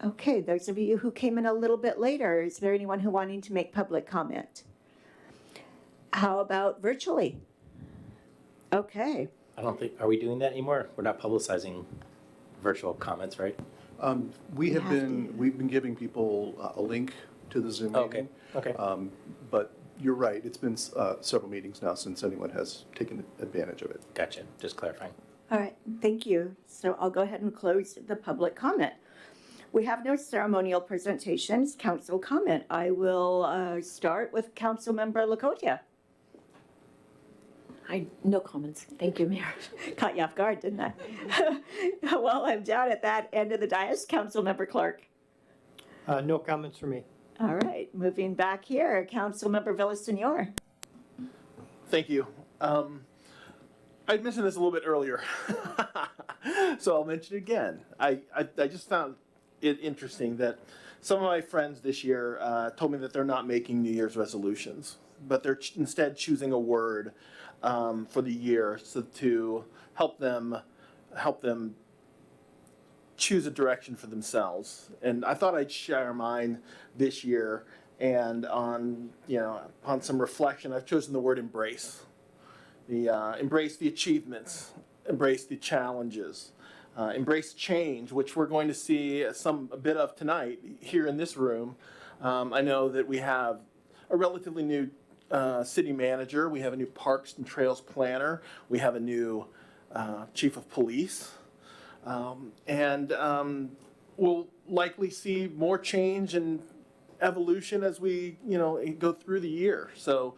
S1: Okay, those of you who came in a little bit later, is there anyone who wanting to make public comment? How about virtually? Okay.
S13: I don't think, are we doing that anymore? We're not publicizing virtual comments, right?
S14: We've been giving people a link to the Zoom meeting.
S13: Okay.
S14: But you're right, it's been several meetings now since anyone has taken advantage of it.
S13: Gotcha. Just clarifying.
S1: All right, thank you. So I'll go ahead and close the public comment. We have no ceremonial presentations, council comment. I will start with Councilmember Lakota.
S5: No comments. Thank you, Mayor.
S1: Caught you off guard, didn't I? Well, I'm down at that end of the dais. Councilmember Clark.
S6: No comments for me.
S1: All right, moving back here, Councilmember Villasenor.
S4: Thank you. I mentioned this a little bit earlier, so I'll mention it again. I just found it interesting that some of my friends this year told me that they're not making New Year's resolutions, but they're instead choosing a word for the year to help them choose a direction for themselves. And I thought I'd share mine this year, and on some reflection, I've chosen the word embrace. Embrace the achievements, embrace the challenges, embrace change, which we're going to see a bit of tonight here in this room. I know that we have a relatively new city manager. We have a new Parks and Trails planner. We have a new chief of police. We'll likely see more change and evolution as we, go through the year. So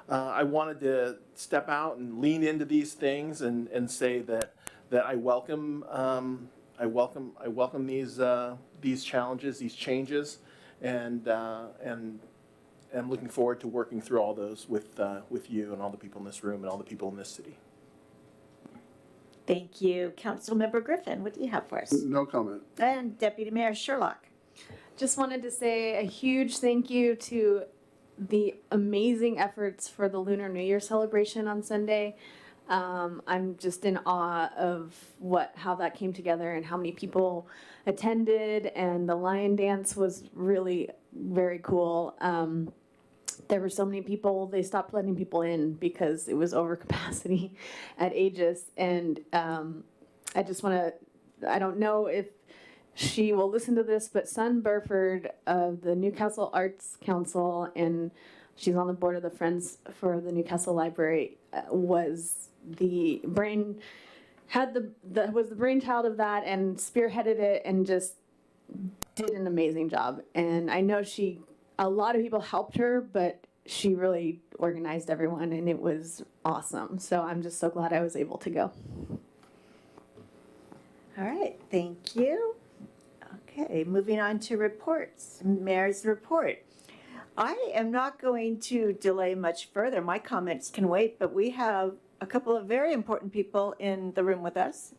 S4: I wanted to step out and lean into these things and say that I welcome these challenges, these changes, and I'm looking forward to working through all those with you and all the people in this room and all the people in this city.
S1: Thank you. Councilmember Griffin, what do you have for us?
S3: No comment.
S1: And Deputy Mayor Sherlock.
S2: Just wanted to say a huge thank you to the amazing efforts for the Lunar New Year celebration on Sunday. I'm just in awe of how that came together and how many people attended, and the lion dance was really very cool. There were so many people, they stopped letting people in because it was over capacity at Aegis. And I just want to, I don't know if she will listen to this, but Sun Burford of the Newcastle Arts Council, and she's on the board of the Friends for the Newcastle Library, was the brainchild of that and spearheaded it and just did an amazing job. And I know a lot of people helped her, but she really organized everyone, and it was awesome. So I'm just so glad I was able to go.
S1: All right, thank you. Okay, moving on to reports. Mayor's report. I am not going to delay much further. My comments can wait, but we have a couple of very important people in the room with us.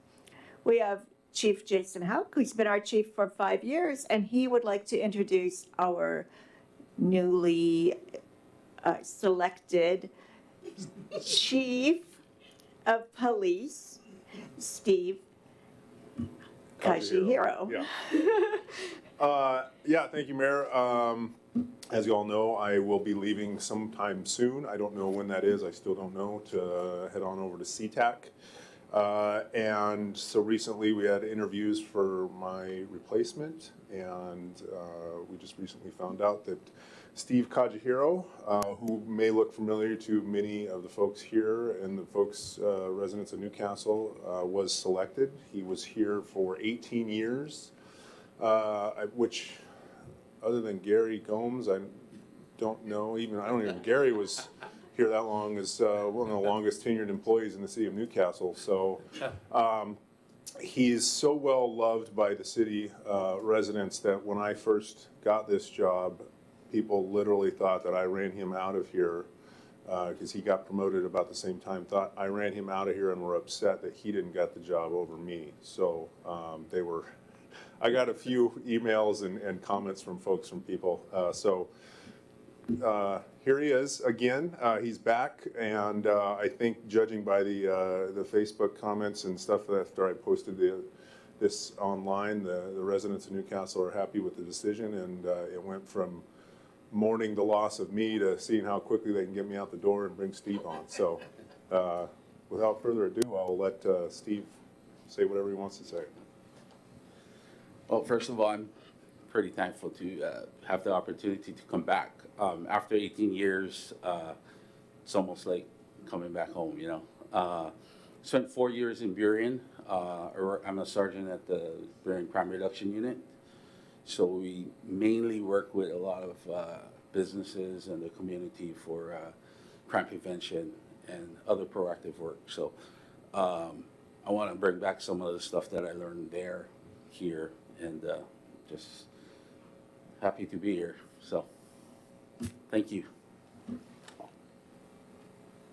S1: We have Chief Jason Houck, who's been our chief for 5 years, and he would like to introduce our newly selected Chief of Police, Steve Kajihiro.
S15: Yeah, thank you, Mayor. As you all know, I will be leaving sometime soon. I don't know when that is. I still don't know, to head on over to SeaTac. And so recently we had interviews for my replacement, and we just recently found out that Steve Kajihiro, who may look familiar to many of the folks here and the folks, residents of Newcastle, was selected. He was here for 18 years, which, other than Gary Gomes, I don't know, Gary was here that long, as one of the longest tenured employees in the city of Newcastle. So he's so well loved by the city residents that when I first got this job, people literally thought that I ran him out of here because he got promoted about the same time. Thought I ran him out of here and were upset that he didn't get the job over me. So I got a few emails and comments from folks, from people. Here he is again. He's back, and I think, judging by the Facebook comments and stuff after I posted this online, the residents of Newcastle are happy with the decision, and it went from mourning the loss of me to seeing how quickly they can get me out the door and bring Steve on. So without further ado, I'll let Steve say whatever he wants to say.
S16: Well, first of all, I'm pretty thankful to have the opportunity to come back. After 18 years, it's almost like coming back home, Spent 4 years in Burien. I'm a sergeant at the Burien Crime Reduction Unit. So we mainly work with a lot of businesses and the community for crime prevention and other proactive work. So I want to bring back some of the stuff that I learned there, here, and just happy to be here. So thank you.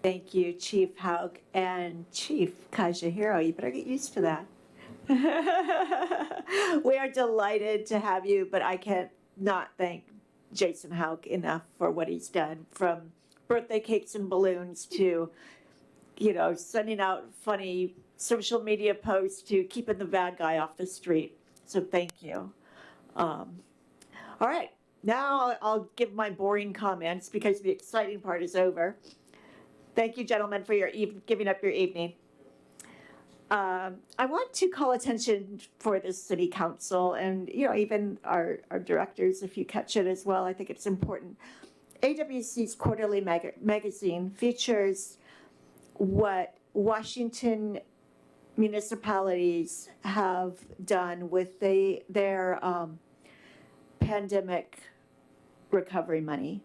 S1: Thank you, Chief Houck and Chief Kajihiro. You better get used to that. We are delighted to have you, but I can't not thank Jason Houck enough for what he's done, from birthday cakes and balloons to, sending out funny social media posts to keeping the bad guy off the street. So thank you. All right, now I'll give my boring comments because the exciting part is over. Thank you, gentlemen, for giving up your evening. I want to call attention for the city council and, even our directors, if you catch it as well, I think it's important. AWC's quarterly magazine features what Washington municipalities have done with their pandemic recovery money.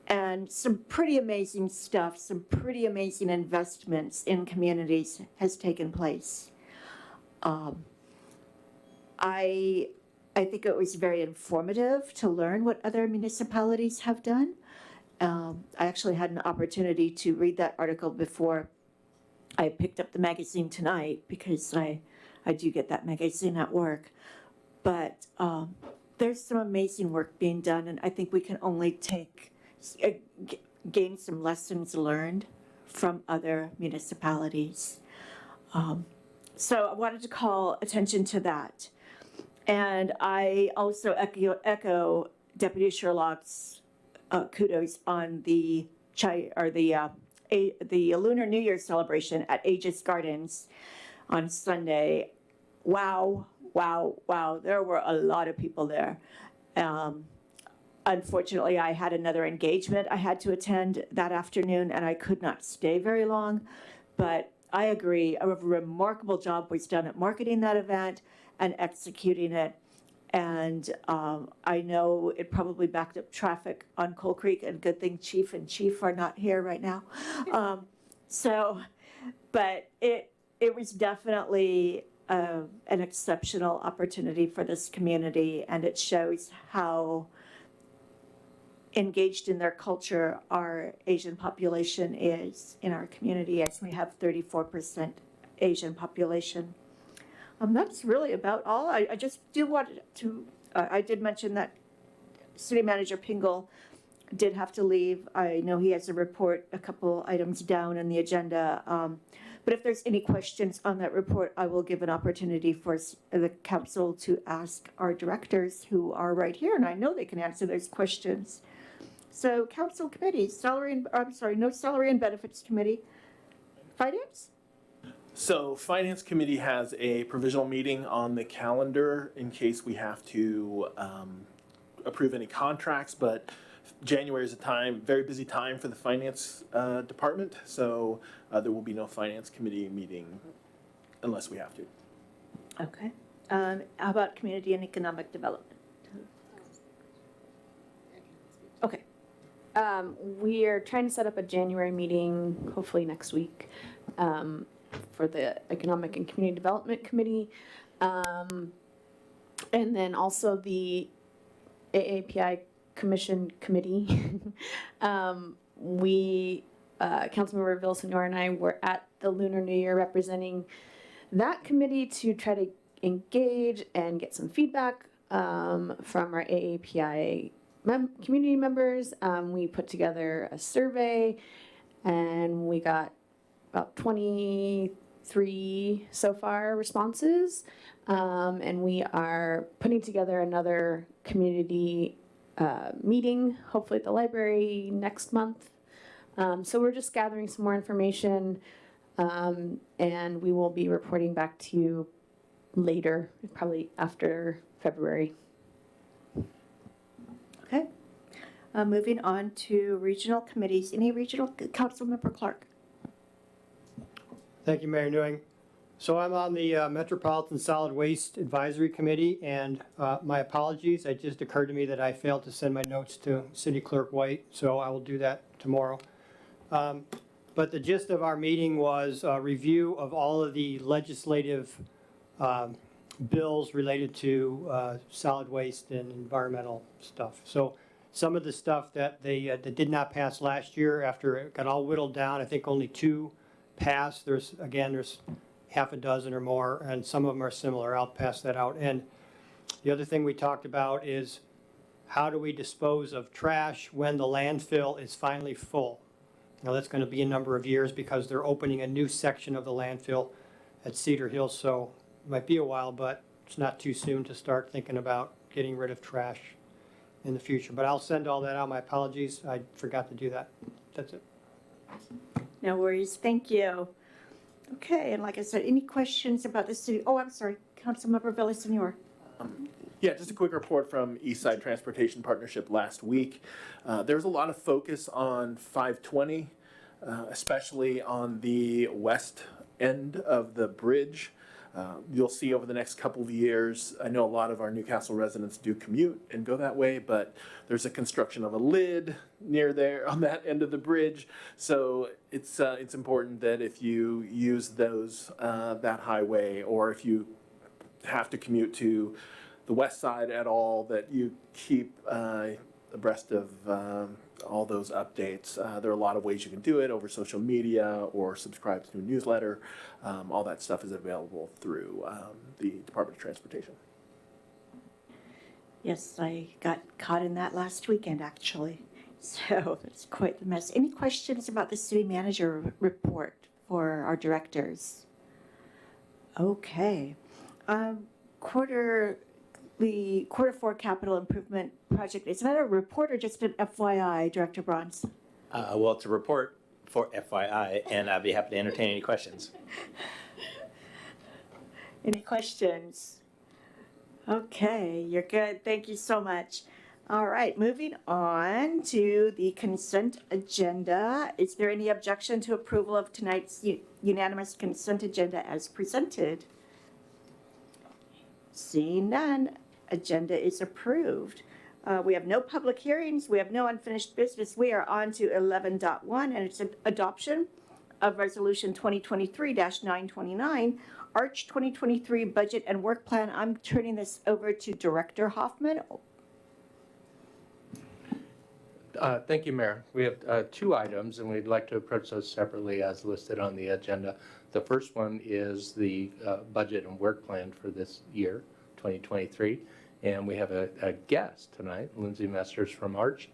S1: And some pretty amazing stuff, some pretty amazing investments in communities has taken place. I think it was very informative to learn what other municipalities have done. I actually had an opportunity to read that article before I picked up the magazine tonight, because I do get that magazine at work. But there's some amazing work being done, and I think we can only gain some lessons learned from other municipalities. So I wanted to call attention to that. And I also echo Deputy Sherlock's kudos on the Lunar New Year celebration at Aegis Gardens on Sunday. Wow, wow, wow. There were a lot of people there. Unfortunately, I had another engagement I had to attend that afternoon, and I could not stay very long. But I agree, a remarkable job was done at marketing that event and executing it. And I know it probably backed up traffic on Coal Creek, and good thing Chief and Chief are not here right now. But it was definitely an exceptional opportunity for this community, and it shows how engaged in their culture our Asian population is in our community, as we have 34% Asian population. That's really about all. I just do want to, I did mention that City Manager Pingle did have to leave. I know he has a report, a couple items down in the agenda. But if there's any questions on that report, I will give an opportunity for the council to ask our directors who are right here, and I know they can answer those questions. So council committees, no salary and benefits committee. Finance?
S4: So Finance Committee has a provisional meeting on the calendar in case we have to approve any contracts, but January is a very busy time for the Finance Department, so there will be no Finance Committee meeting unless we have to.
S1: Okay. How about community and economic development? Okay.
S2: We are trying to set up a January meeting, hopefully next week, for the Economic and Community Development Committee. And then also the AAPI Commission Committee. Councilmember Villasenor and I were at the Lunar New Year representing that committee to try to engage and get some feedback from our AAPI community members. We put together a survey, and we got about 23 so far responses, and we are putting together another community meeting, hopefully at the library next month. So we're just gathering some more information, and we will be reporting back to you later, probably after February.
S1: Okay. Moving on to regional committees. Any regional, Councilmember Clark?
S6: Thank you, Mayor Newing. So I'm on the Metropolitan Solid Waste Advisory Committee, and my apologies, it just occurred to me that I failed to send my notes to City Clerk White, so I will do that tomorrow. But the gist of our meeting was a review of all of the legislative bills related to solid waste and environmental stuff. So some of the stuff that that did not pass last year, after it got all whittled down, I think only 2 passed. There's half a dozen or more, and some of them are similar. I'll pass that out. And the other thing we talked about is how do we dispose of trash when the landfill is finally full? Now that's going to be a number of years because they're opening a new section of the landfill at Cedar Hill, so it might be a while, but it's not too soon to start thinking about getting rid of trash in the future. But I'll send all that out. My apologies, I forgot to do that. That's it.
S1: No worries, thank you. Okay, and like I said, any questions about the city? Oh, I'm sorry, Councilmember Villasenor.
S4: Yeah, just a quick report from Eastside Transportation Partnership last week. There was a lot of focus on 520, especially on the west end of the bridge. You'll see over the next couple of years, I know a lot of our Newcastle residents do commute and go that way, but there's a construction of a lid near there on that end of the bridge. So it's important that if you use that highway, or if you have to commute to the west side at all, that you keep abreast of all those updates. There are a lot of ways you can do it over social media or subscribe to a newsletter. All that stuff is available through the Department of Transportation.
S1: Yes, I got caught in that last weekend, actually. So it's quite the mess. Any questions about the city manager report for our directors? Okay. The quarter four capital improvement project, is that a report or just an FYI, Director Bronze?
S13: Well, it's a report for FYI, and I'd be happy to entertain any questions.
S1: Any questions? Okay, you're good. Thank you so much. All right, moving on to the consent agenda. Is there any objection to approval of tonight's unanimous consent agenda as presented? Seeing none, agenda is approved. We have no public hearings. We have no unfinished business. We are on to 11.1, and it's an adoption of Resolution 2023-929, Arch 2023 Budget and Work Plan. I'm turning this over to Director Hoffman.
S17: Thank you, Mayor. We have two items, and we'd like to approach those separately as listed on the agenda. The first one is the budget and work plan for this year, 2023. And we have a guest tonight, Lindsay Mesters from Arch,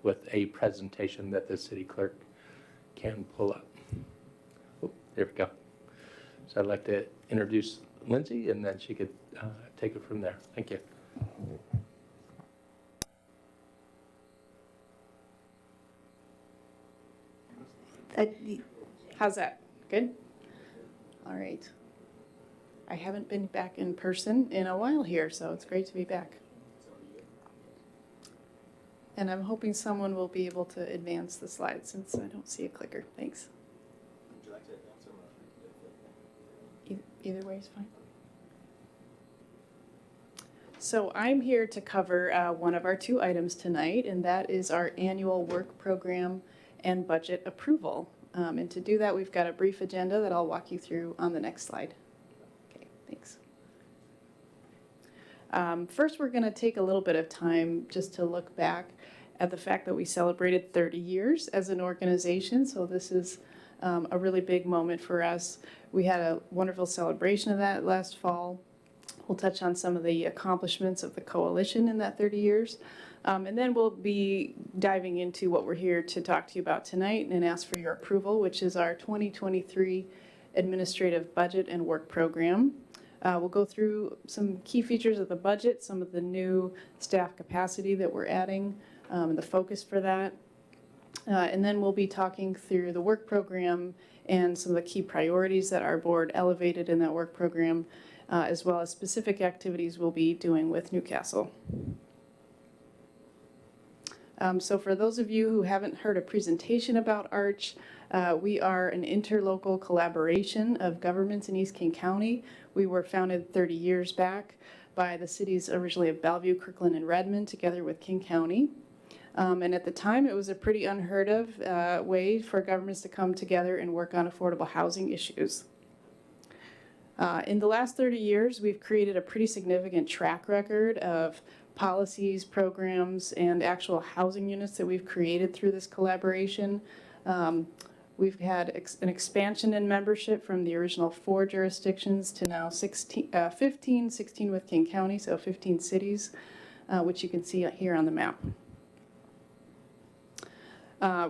S17: with a presentation that the city clerk can pull up. Oh, there we go. So I'd like to introduce Lindsay, and then she could take it from there. Thank you.
S18: How's that? Good? All right. I haven't been back in person in a while here, so it's great to be back. And I'm hoping someone will be able to advance the slides since I don't see a clicker. Thanks.
S13: Would you like to advance them?
S18: Either way is fine. So I'm here to cover one of our two items tonight, and that is our annual work program and budget approval. And to do that, we've got a brief agenda that I'll walk you through on the next slide. Okay, thanks. First, we're going to take a little bit of time just to look back at the fact that we celebrated 30 years as an organization. So this is a really big moment for us. We had a wonderful celebration of that last fall. We'll touch on some of the accomplishments of the coalition in that 30 years. And then we'll be diving into what we're here to talk to you about tonight and ask for your approval, which is our 2023 Administrative Budget and Work Program. We'll go through some key features of the budget, some of the new staff capacity that we're adding, and the focus for that. And then we'll be talking through the work program and some of the key priorities that our board elevated in that work program, as well as specific activities we'll be doing with Newcastle. So for those of you who haven't heard a presentation about Arch, we are an interlocal collaboration of governments in East King County. We were founded 30 years back by the cities originally of Bellevue, Kirkland, and Redmond, together with King County. And at the time, it was a pretty unheard of way for governments to come together and work on affordable housing issues. In the last 30 years, we've created a pretty significant track record of policies, programs, and actual housing units that we've created through this collaboration. We've had an expansion in membership from the original 4 jurisdictions to now 16 with King County, so 15 cities, which you can see here on the map.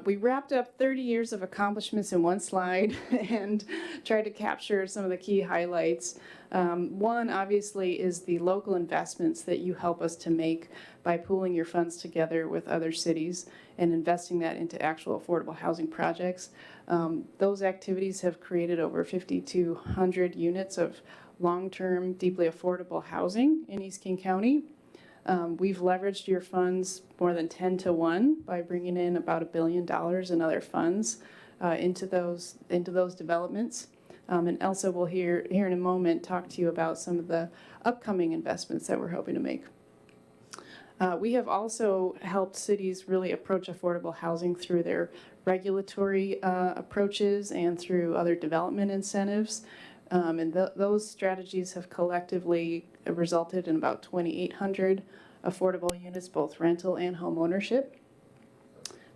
S18: We wrapped up 30 years of accomplishments in one slide and tried to capture some of the key highlights. One, obviously, is the local investments that you help us to make by pooling your funds together with other cities and investing that into actual affordable housing projects. Those activities have created over 5,200 units of long-term, deeply affordable housing in East King County. We've leveraged your funds more than 10 to 1 by bringing in about $1 billion in other funds into those developments. And Elsa will here in a moment talk to you about some of the upcoming investments that we're hoping to make. We have also helped cities really approach affordable housing through their regulatory approaches and through other development incentives. And those strategies have collectively resulted in about 2,800 affordable units, both rental and home ownership.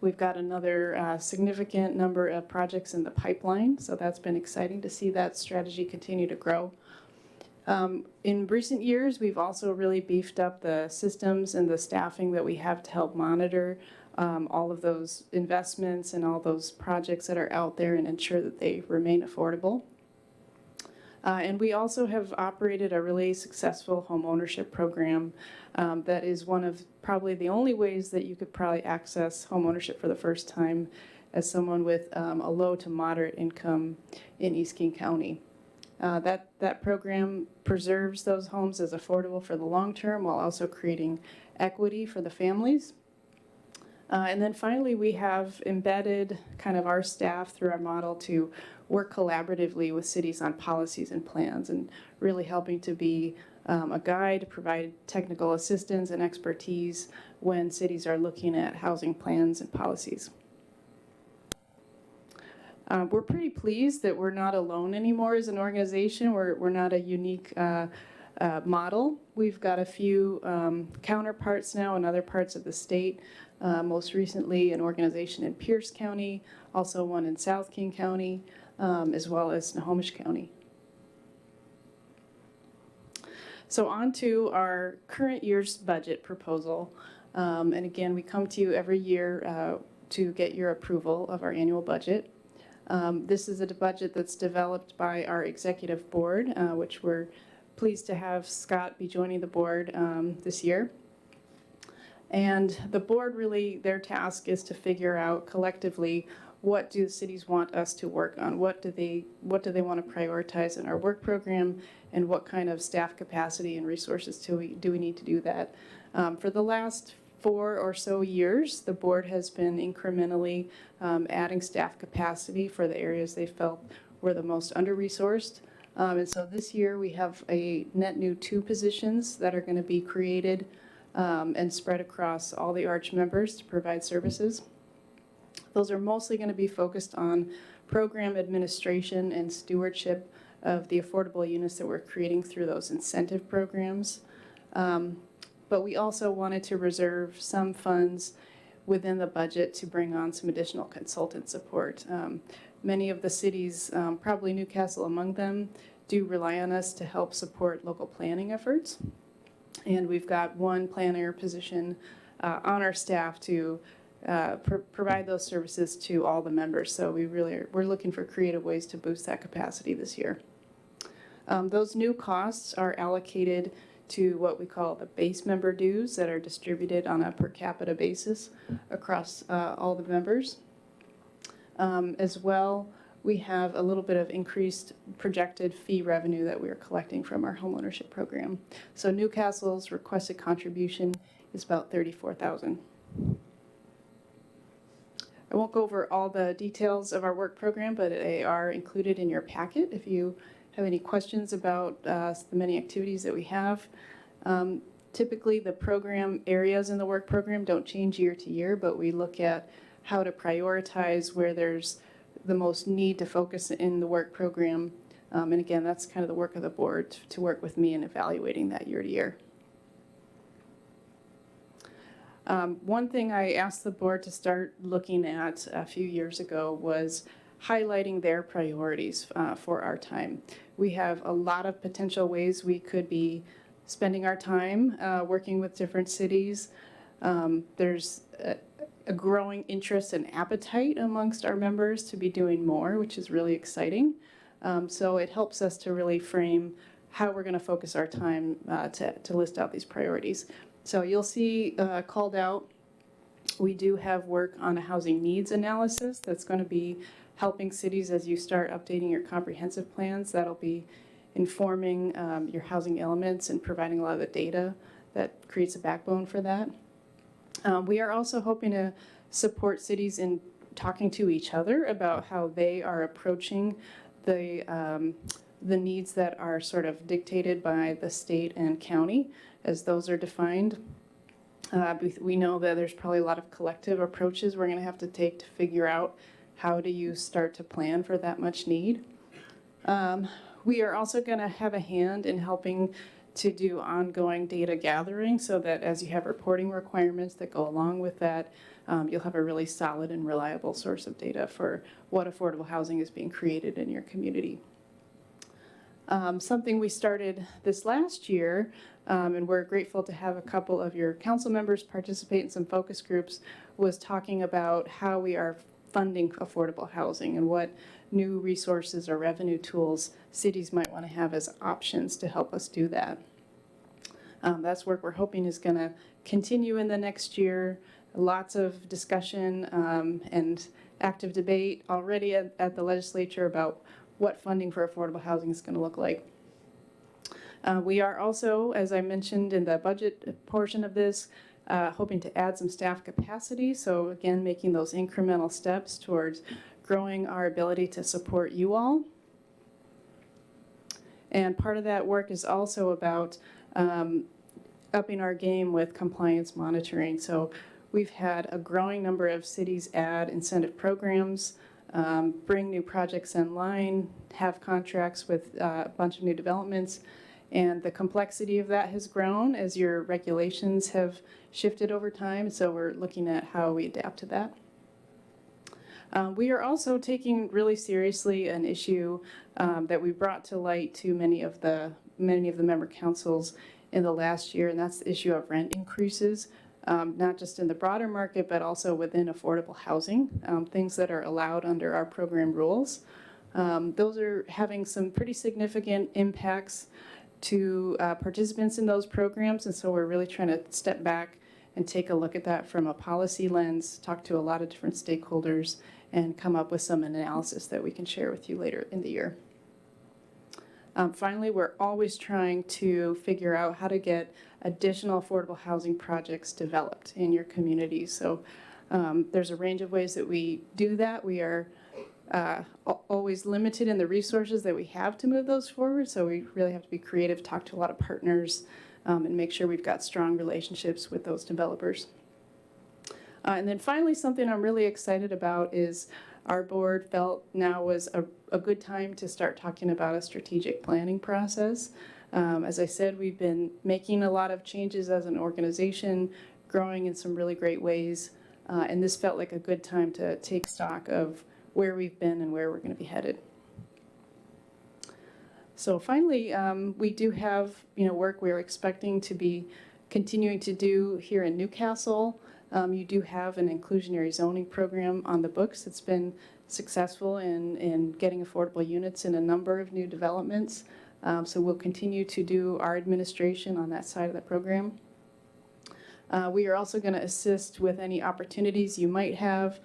S18: We've got another significant number of projects in the pipeline, so that's been exciting to see that strategy continue to grow. In recent years, we've also really beefed up the systems and the staffing that we have to help monitor all of those investments and all those projects that are out there and ensure that they remain affordable. And we also have operated a really successful home ownership program that is one of probably the only ways that you could probably access home ownership for the first time as someone with a low to moderate income in East King County. That program preserves those homes as affordable for the long term while also creating equity for the families. And then finally, we have embedded kind of our staff through our model to work collaboratively with cities on policies and plans and really helping to be a guide, provide technical assistance and expertise when cities are looking at housing plans and policies. We're pretty pleased that we're not alone anymore as an organization. We're not a unique model. We've got a few counterparts now in other parts of the state. Most recently, an organization in Pierce County, also one in South King County, as well as Snohomish County. So on to our current year's budget proposal. And again, we come to you every year to get your approval of our annual budget. This is a budget that's developed by our executive board, which we're pleased to have Scott be joining the board this year. And the board really, their task is to figure out collectively what do the cities want us to work on? What do they want to prioritize in our work program? And what kind of staff capacity and resources do we need to do that? For the last 4 or so years, the board has been incrementally adding staff capacity for the areas they felt were the most under-resourced. And so this year we have a net new 2 positions that are going to be created and spread across all the ARCH members to provide services. Those are mostly going to be focused on program administration and stewardship of the affordable units that we're creating through those incentive programs. But we also wanted to reserve some funds within the budget to bring on some additional consultant support. Many of the cities, probably Newcastle among them, do rely on us to help support local planning efforts. And we've got 1 planner position on our staff to provide those services to all the members. So we're looking for creative ways to boost that capacity this year. Those new costs are allocated to what we call the base member dues that are distributed on a per capita basis across all the members. As well, we have a little bit of increased projected fee revenue that we are collecting from our homeownership program. So Newcastle's requested contribution is about $34,000. I won't go over all the details of our work program, but they are included in your packet if you have any questions about the many activities that we have. Typically, the program areas in the work program don't change year to year, but we look at how to prioritize where there's the most need to focus in the work program. And again, that's kind of the work of the board to work with me in evaluating that year to year. One thing I asked the board to start looking at a few years ago was highlighting their priorities for our time. We have a lot of potential ways we could be spending our time working with different cities. There's a growing interest and appetite amongst our members to be doing more, which is really exciting. So it helps us to really frame how we're going to focus our time to list out these priorities. So you'll see called out, we do have work on a housing needs analysis that's going to be helping cities as you start updating your comprehensive plans. That'll be informing your housing elements and providing a lot of the data that creates a backbone for that. We are also hoping to support cities in talking to each other about how they are approaching the needs that are sort of dictated by the state and county as those are defined. We know that there's probably a lot of collective approaches we're going to have to take to figure out how do you start to plan for that much need. We are also going to have a hand in helping to do ongoing data gathering so that as you have reporting requirements that go along with that, you'll have a really solid and reliable source of data for what affordable housing is being created in your community. Something we started this last year, and we're grateful to have a couple of your council members participate in some focus groups, was talking about how we are funding affordable housing and what new resources or revenue tools cities might want to have as options to help us do that. That's work we're hoping is going to continue in the next year. Lots of discussion and active debate already at the legislature about what funding for affordable housing is going to look like. We are also, as I mentioned in the budget portion of this, hoping to add some staff capacity. So again, making those incremental steps towards growing our ability to support you all. And part of that work is also about upping our game with compliance monitoring. So we've had a growing number of cities add incentive programs, bring new projects online, have contracts with a bunch of new developments. And the complexity of that has grown as your regulations have shifted over time. So we're looking at how we adapt to that. We are also taking really seriously an issue that we brought to light to many of the member councils in the last year, and that's the issue of rent increases, not just in the broader market, but also within affordable housing, things that are allowed under our program rules. Those are having some pretty significant impacts to participants in those programs, and so we're really trying to step back and take a look at that from a policy lens, talk to a lot of different stakeholders, and come up with some analysis that we can share with you later in the year. Finally, we're always trying to figure out how to get additional affordable housing projects developed in your community. So there's a range of ways that we do that. We are always limited in the resources that we have to move those forward. So we really have to be creative, talk to a lot of partners, and make sure we've got strong relationships with those developers. And then finally, something I'm really excited about is our board felt now was a good time to start talking about a strategic planning process. As I said, we've been making a lot of changes as an organization, growing in some really great ways, and this felt like a good time to take stock of where we've been and where we're going to be headed. So finally, we do have work we're expecting to be continuing to do here in Newcastle. You do have an inclusionary zoning program on the books that's been successful in getting affordable units in a number of new developments. So we'll continue to do our administration on that side of the program. We are also going to assist with any opportunities you might have.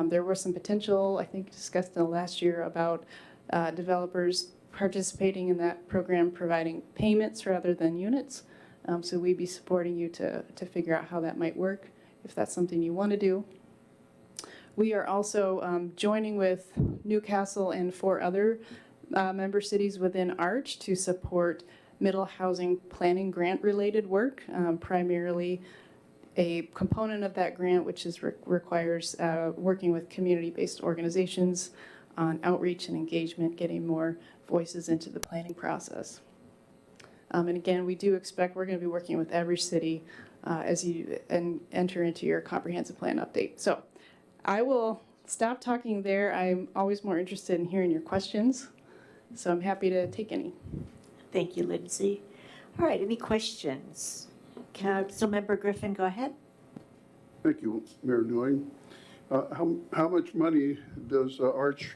S18: There was some potential, I think, discussed in the last year about developers participating in that program, providing payments rather than units. So we'd be supporting you to figure out how that might work, if that's something you want to do. We are also joining with Newcastle and 4 other member cities within ARCH to support middle housing planning grant related work, primarily a component of that grant which is requires working with community-based organizations on outreach and engagement, getting more voices into the planning process. And again, we do expect we're going to be working with every city as you enter into your comprehensive plan update. So I will stop talking there. I'm always more interested in hearing your questions, so I'm happy to take any.
S1: Thank you, Lindsay. All right, any questions? Councilmember Griffin, go ahead.
S3: Thank you, Mayor Newing. How much money does Arch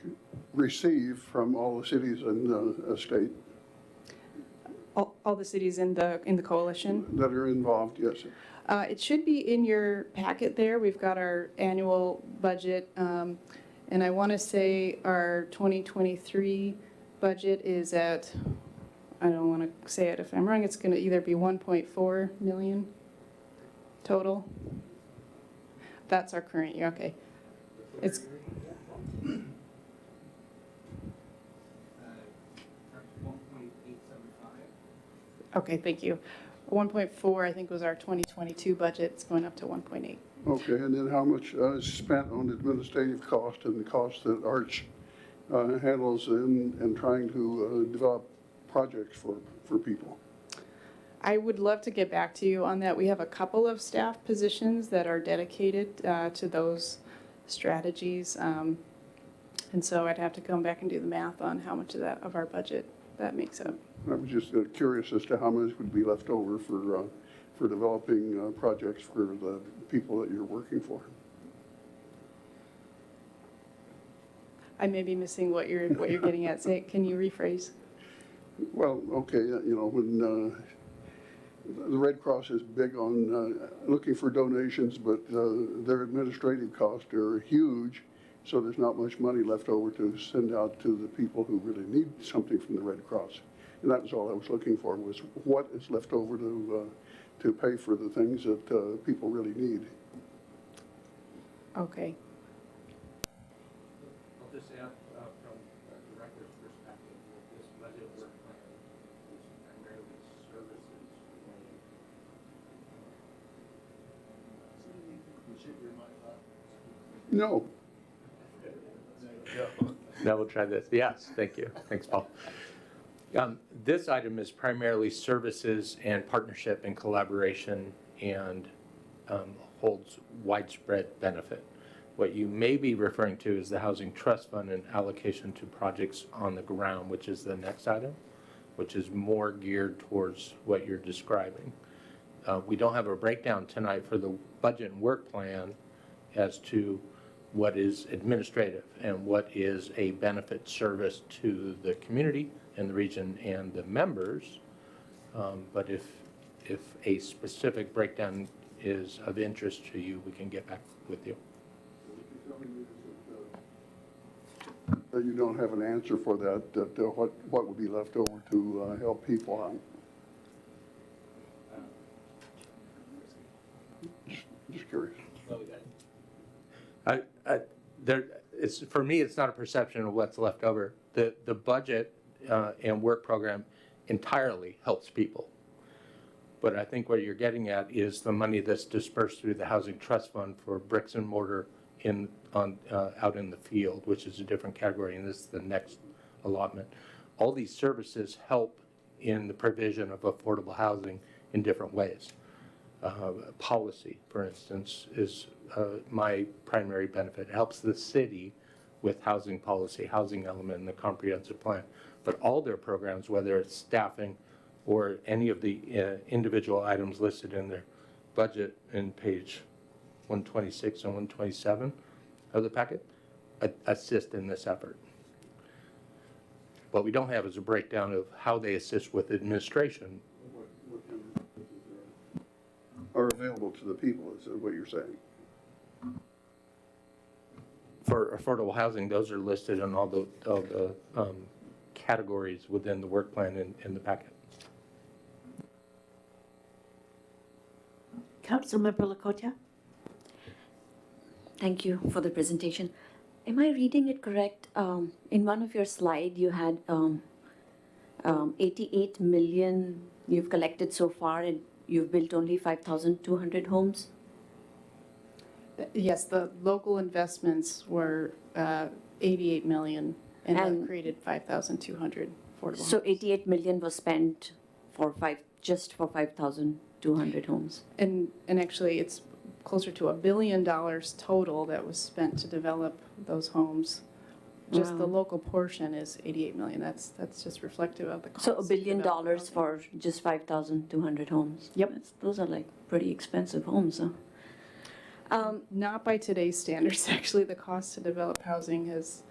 S3: receive from all the cities in the state
S18: All the cities in the coalition.
S3: that are involved? Yes.
S18: It should be in your packet there. We've got our annual budget. And I want to say our 2023 budget is at, I don't want to say it if I'm wrong, it's going to either be 1.4 million total. That's our current year, okay. It's, okay, thank you. 1.4, I think, was our 2022 budget. It's going up to 1.8.
S3: Okay, and then how much is spent on administrative cost and the cost that Arch handles in trying to develop projects for people?
S18: I would love to get back to you on that. We have a couple of staff positions that are dedicated to those strategies. And so I'd have to come back and do the math on how much of that of our budget that makes up.
S3: I was just curious as to how much would be left over for developing projects for the people that you're working for.
S18: I may be missing what you're getting at. Say, can you rephrase?
S3: Well, okay, you know, when the Red Cross is big on looking for donations, but their administrative costs are huge, so there's not much money left over to send out to the people who really need something from the Red Cross. And that was all I was looking for, was what is left over to pay for the things that people really need.
S18: Okay.
S17: I'll just add from the director's perspective, this budget work plan is primarily services related.
S3: No.
S17: Now we'll try this. Yes, thank you. Thanks, Paul. This item is primarily services and partnership and collaboration and holds widespread benefit. What you may be referring to is the Housing Trust Fund and allocation to projects on the ground, which is the next item, which is more geared towards what you're describing. We don't have a breakdown tonight for the budget and work plan as to what is administrative and what is a benefit service to the community and the region and the members. But if a specific breakdown is of interest to you, we can get back with you.
S3: That you don't have an answer for that, what would be left over to help people out? Just curious.
S17: For me, it's not a perception of what's left over. The budget and work program entirely helps people. But I think what you're getting at is the money that's dispersed through the Housing Trust Fund for bricks and mortar out in the field, which is a different category, and this is the next allotment. All these services help in the provision of affordable housing in different ways. Policy, for instance, is my primary benefit. It helps the city with housing policy, housing element in the comprehensive plan. But all their programs, whether it's staffing or any of the individual items listed in their budget in page 126 and 127 of the packet, assist in this effort. What we don't have is a breakdown of how they assist with administration.
S3: Are available to the people, is what you're saying?
S17: For affordable housing, those are listed in all the categories within the work plan in the packet.
S1: Councilmember Lakota?
S5: Thank you for the presentation. Am I reading it correct? In one of your slides, you had 88 million you've collected so far, and you've built only 5,200 homes?
S18: Yes, the local investments were 88 million, and that created 5,200 affordable
S5: So
S18: homes.
S5: 88 million was spent for just for 5,200 homes?
S18: And actually, it's closer to $1 billion total that was spent to develop those homes. Just the
S5: Wow.
S18: local portion is 88 million. That's just reflective of the cost.
S5: So $1
S18: to
S5: billion
S18: develop housing.
S5: for just 5,200 homes?
S18: Yep.
S5: Those are like pretty expensive homes, huh?
S18: Not by today's standards, actually. The cost to develop housing has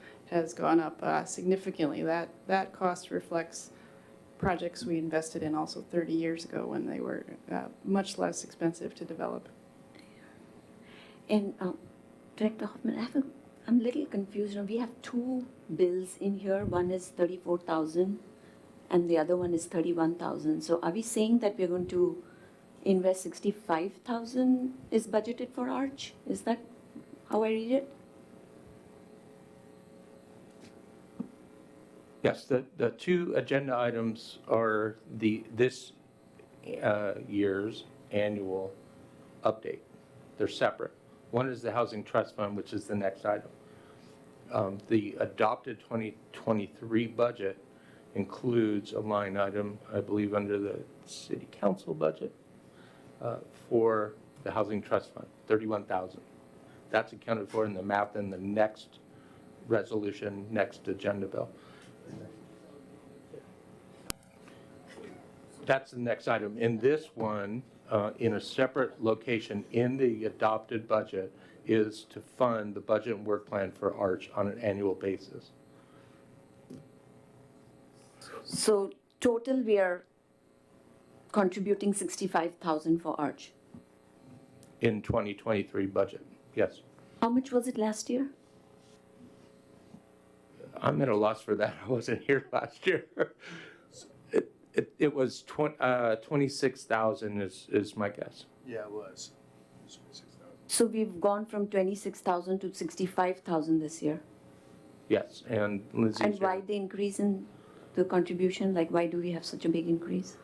S18: gone up significantly. That cost reflects projects we invested in also 30 years ago when they were much less expensive to develop.
S5: And Director Hoffman, I'm a little confused. We have two bills in here. One is 34,000 and the other one is 31,000. So are we saying that we're going to invest 65,000 is budgeted for Arch? Is that how I read it?
S17: Yes, the two agenda items are this year's annual update. They're separate. One is the Housing Trust Fund, which is the next item. The adopted 2023 budget includes a line item, I believe, under the City Council budget for the Housing Trust Fund, 31,000. That's accounted for in the map in the next resolution, next agenda bill. That's the next item. In this one, in a separate location in the adopted budget, is to fund the budget and work plan for Arch on an annual basis.
S5: So total, we are contributing 65,000 for Arch.
S17: In 2023 budget, yes.
S5: How much was it last year?
S17: I'm at a loss for that. I wasn't here last year. It was 26,000 is my guess.
S14: Yeah, it was.
S5: So we've gone from 26,000 to 65,000 this year.
S17: Yes, and Lindsay's
S5: And
S17: here.
S5: why the increase in the contribution? Like, why do we have such a big increase?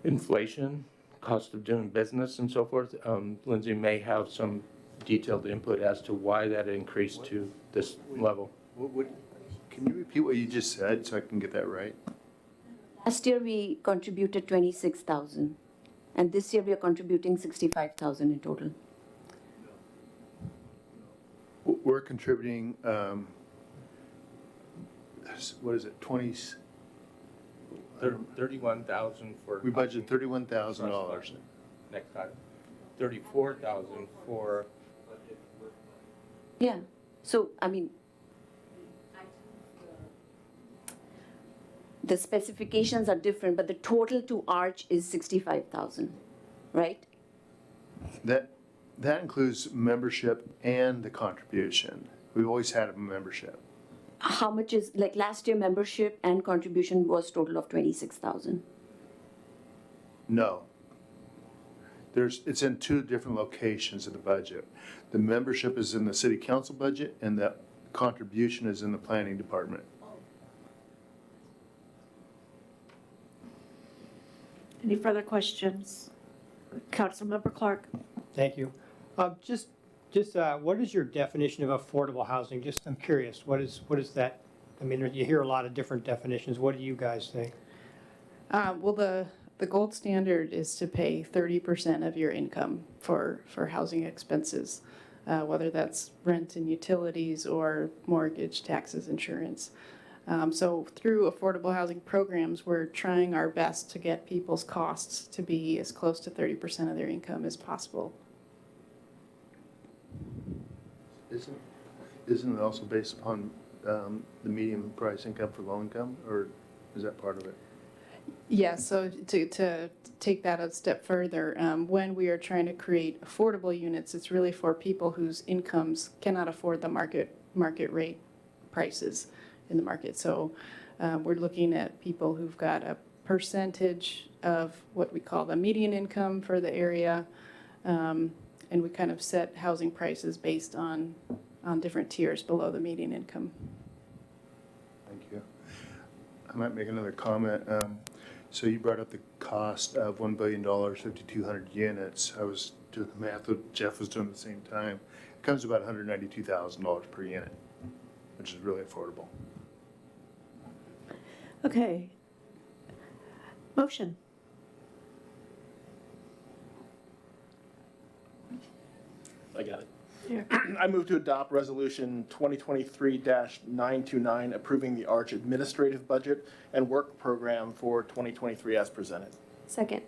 S17: Inflation, cost of doing business and so forth. Lindsay may have some detailed input as to why that increased to this level.
S14: Can you repeat what you just said so I can get that right?
S5: Last year, we contributed 26,000. And this year, we are contributing 65,000 in total.
S14: We're contributing, what is it, 20,
S17: 31,000 for.
S14: we budgeted $31,000.
S17: Next item. 34,000 for.
S5: Yeah, so, I mean, the specifications are different, but the total to Arch is 65,000, right?
S14: That includes membership and the contribution. We've always had a membership.
S5: How much is, like last year, membership and contribution was total of 26,000?
S14: No. It's in two different locations of the budget. The membership is in the city council budget and the contribution is in the planning department.
S1: Any further questions? Councilmember Clark?
S6: Thank you. Just what is your definition of affordable housing? Just, I'm curious, what is that? I mean, you hear a lot of different definitions. What do you guys think?
S18: Well, the gold standard is to pay 30% of your income for housing expenses, whether that's rent and utilities or mortgage, taxes, insurance. So through affordable housing programs, we're trying our best to get people's costs to be as close to 30% of their income as possible.
S14: Isn't it also based upon the median price income for low income, or is that part of it?
S18: Yeah, so to take that a step further, when we are trying to create affordable units, it's really for people whose incomes cannot afford the market rate prices in the market. So we're looking at people who've got a percentage of what we call the median income for the area, and we kind of set housing prices based on different tiers below the median income.
S14: Thank you. I might make another comment. So you brought up the cost of $1 billion, 5,200 units. I was doing the math that Jeff was doing at the same time. It comes to about $192,000 per unit, which is really affordable.
S1: Okay. Motion.
S4: I got it.
S1: Here.
S4: I move to adopt Resolution 2023-929, approving the Arch administrative budget and work program for 2023 as presented.
S2: Second.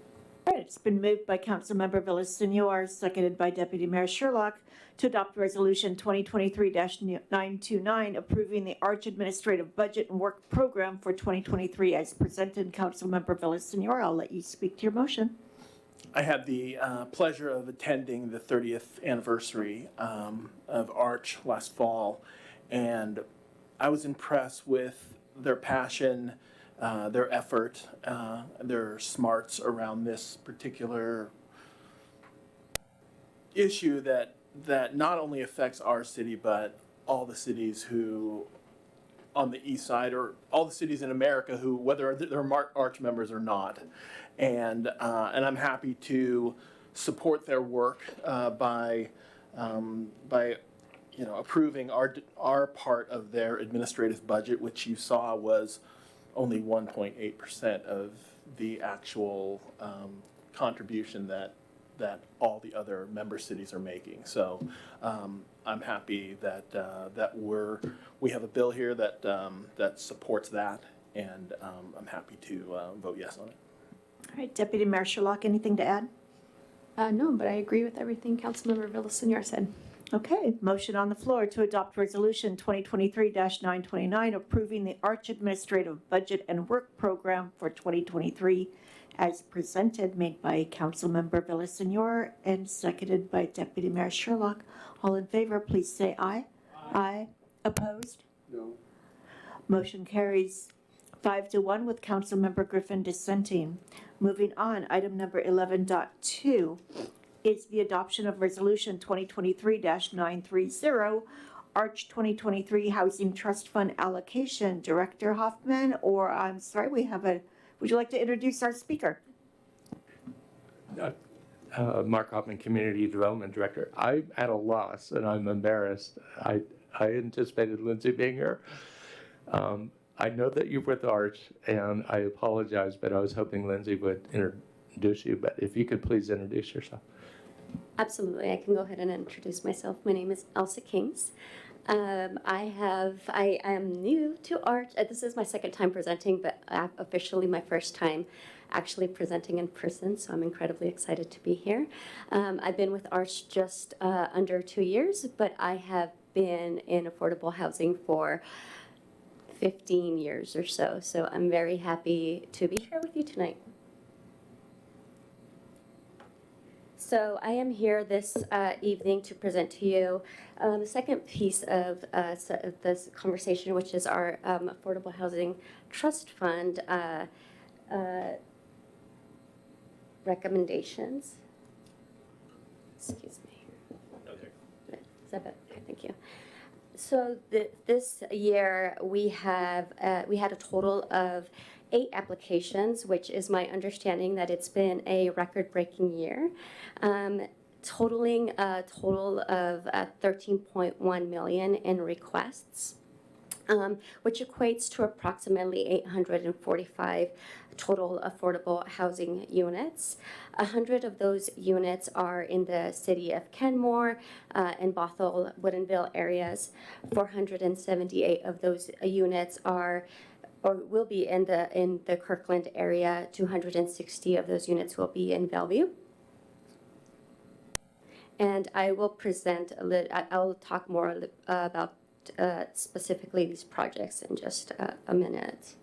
S1: All right, It's been moved by Councilmember Villasenor, seconded by Deputy Mayor Sherlock, to adopt Resolution 2023-929, approving the Arch Administrative Budget and Work Program for 2023 as presented. Councilmember Villasenor, I'll let you speak to your motion.
S4: I had the pleasure of attending the 30th anniversary of Arch last fall, and I was impressed with their passion, their effort, their smarts around this particular issue that not only affects our city, but all the cities who on the east side, or all the cities in America who, whether they're Arch members or not. And I'm happy to support their work by approving our part of their administrative budget, which you saw was only 1.8% of the actual contribution that all the other member cities are making. So I'm happy that we have a bill here that supports that, and I'm happy to vote yes on it.
S1: All right, Deputy Mayor Sherlock, anything to add?
S2: No, but I agree with everything Councilmember Villasenor said.
S1: Okay, motion on the floor to adopt Resolution 2023-929, approving the Arch Administrative Budget and Work Program for 2023 as presented, made by Councilmember Villasenor and seconded by Deputy Mayor Sherlock. All in favor, please say aye. Aye. Opposed?
S3: No.
S1: Motion carries 5-1 with Councilmember Griffin dissenting. Moving on, item number 11.2 is the adoption of Resolution 2023-930, Arch 2023 Housing Trust Fund allocation. Director Hoffman, or I'm sorry, would you like to introduce our speaker?
S17: Mark Hoffman, Community Development Director. I'm at a loss and I'm embarrassed. I anticipated Lindsay being here. I know that you're with Arch, and I apologize, but I was hoping Lindsay would introduce you. But if you could please introduce yourself.
S19: Absolutely, I can go ahead and introduce myself. My name is Elsa Kings. I am new to Arch. This is my second time presenting, but officially my first time actually presenting in person, so I'm incredibly excited to be here. I've been with Arch just under 2 years, but I have been in affordable housing for 15 years or so, so I'm very happy to be here with you tonight. So I am here this evening to present to you the second piece of this conversation, which is our Affordable Housing Trust Fund recommendations. Excuse me.
S4: Okay.
S19: Is that better? Okay, thank you. So this year we had a total of 8 applications, which is my understanding that it's been a record-breaking year, totaling a total of 13.1 million in requests, which equates to approximately 845 total affordable housing units. 100 of those units are in the city of Kenmore and Bothell, Woodinville areas. 478 of those units are or will be in the Kirkland area. 260 of those units will be in Bellevue. And I will present I'll talk more about specifically these projects in just a minute.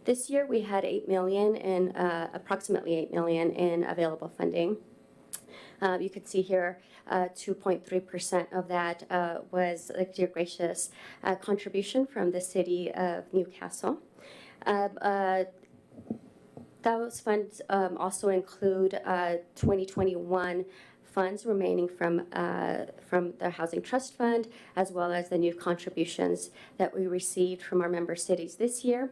S19: This year we had approximately 8 million in available funding. You can see here 2.3% of that was a dear gracious contribution from the city of Newcastle. Those funds also include 2021 funds remaining from the Housing Trust Fund, as well as the new contributions that we received from our member cities this year.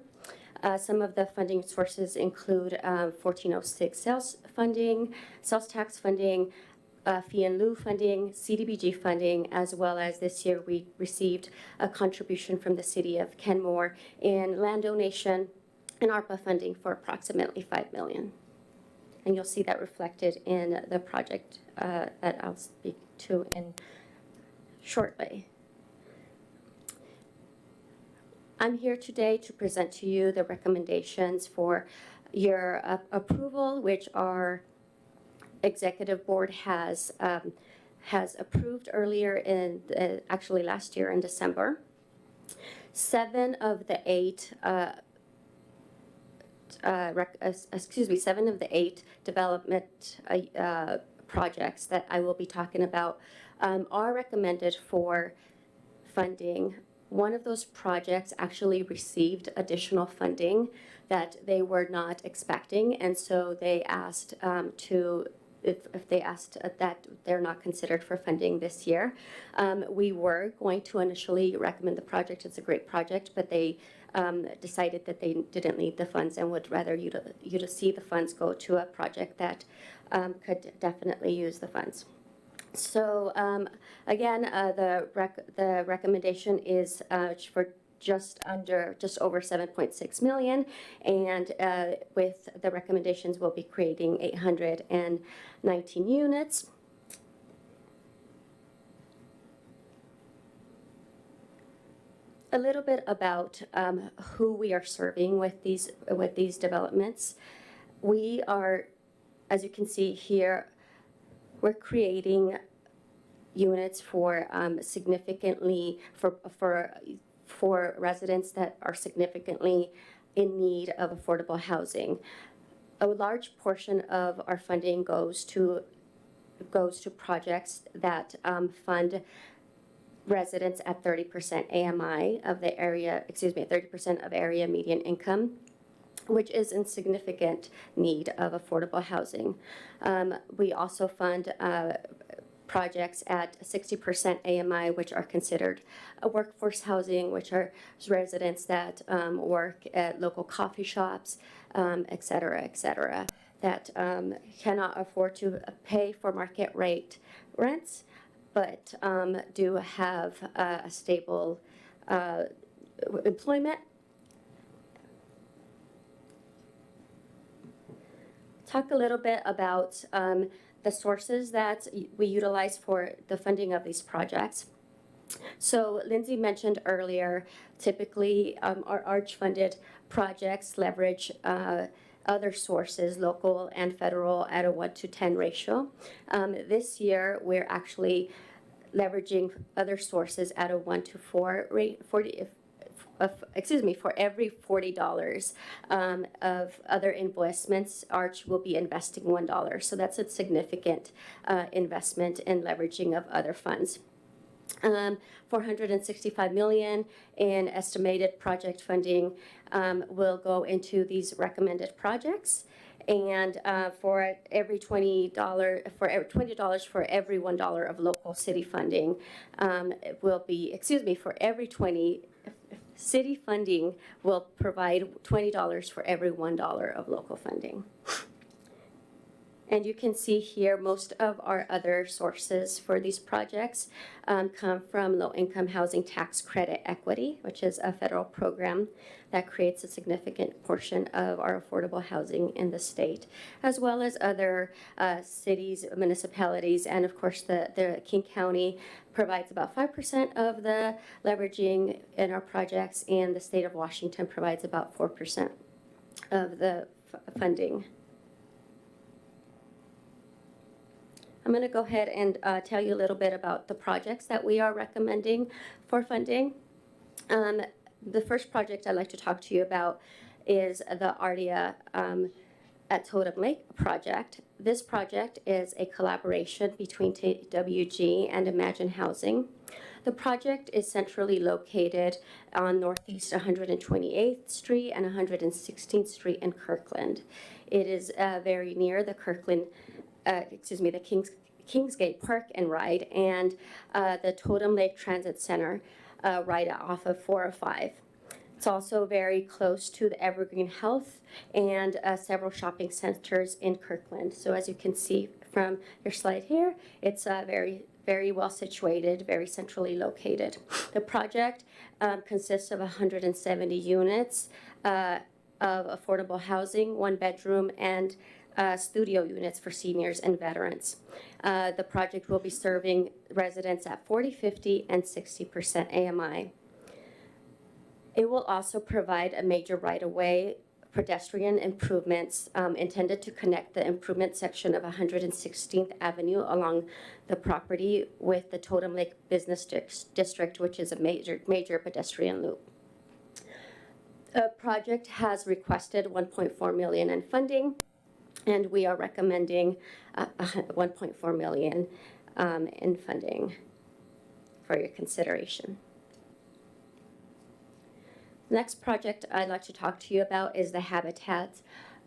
S19: Some of the funding sources include 1406 sales funding, sales tax funding, fee and lieu funding, CDBG funding, as well as this year we received a contribution from the city of Kenmore in land donation and ARPA funding for approximately 5 million. And you'll see that reflected in the project that I'll speak to in shortly. I'm here today to present to you the recommendations for your approval, which our executive board has approved earlier in, actually last year in December. 7 of the 8 7 of the 8 development projects that I will be talking about are recommended for funding. One of those projects actually received additional funding that they were not expecting, and so they asked if they asked that they're not considered for funding this year. We were going to initially recommend the project. It's a great project, but they decided that they didn't need the funds and would rather you to see the funds go to a project that could definitely use the funds. So again, the recommendation is for just over 7.6 million, and with the recommendations, we'll be creating 819 units. A little bit about who we are serving with these developments. We are, as you can see here, we're creating units for significantly for residents that are significantly in need of affordable housing. A large portion of our funding goes to projects that fund residents at 30% AMI of the area, 30% of area median income, which is in significant need of affordable housing. We also fund projects at 60% AMI, which are considered workforce housing, which are residents that work at local coffee shops, et cetera, that cannot afford to pay for market rate rents, but do have a stable employment. Talk a little bit about the sources that we utilize for the funding of these projects. So Lindsay mentioned earlier, typically our ARCH-funded projects leverage other sources, local and federal, at a 1-to-10 ratio. This year, we're actually leveraging other sources at a 1-to-4 rate. For every $40 of other investments, ARCH will be investing $1. So that's a significant investment in leveraging of other funds. $465 million in estimated project funding will go into these recommended projects. And for every $20 for every $1 of local city funding, it will be, for every 20, city funding will provide $20 for every $1 of local funding. And you can see here most of our other sources for these projects come from low-income housing tax credit equity, which is a federal program that creates a significant portion of our affordable housing in the state, as well as other cities, municipalities, and of course the King County provides about 5% of the leveraging in our projects, and the state of Washington provides about 4% of the funding. I'm going to go ahead and tell you a little bit about the projects that we are recommending for funding. The first project I'd like to talk to you about is the Ardea at Totem Lake project. This project is a collaboration between TWG and Imagine Housing. The project is centrally located on Northeast 128th Street and 116th Street in Kirkland. It is very near the the Kingsgate Park and Ride and the Totem Lake Transit Center right off of 405. It's also very close to the Evergreen Health and several shopping centers in Kirkland. So as you can see from your slide here, it's very well situated, very centrally located. The project consists of 170 units of affordable housing, 1-bedroom, and studio units for seniors and veterans. The project will be serving residents at 40, 50, and 60% AMI. It will also provide a major right-of-way pedestrian improvements intended to connect the improvement section of 116th Avenue along the property with the Totem Lake Business District, which is a major pedestrian loop. The project has requested $1.4 million in funding, and we are recommending $1.4 million in funding for your consideration. Next project I'd like to talk to you about is the Habitat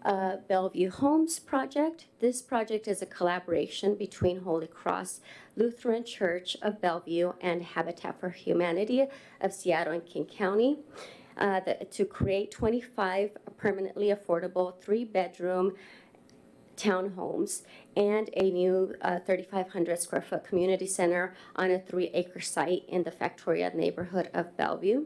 S19: Bellevue Homes project. This project is a collaboration between Holy Cross Lutheran Church of Bellevue and Habitat for Humanity of Seattle and King County to create 25 permanently affordable 3-bedroom townhomes and a new 3,500 square foot community center on a 3-acre site in the Factoria neighborhood of Bellevue.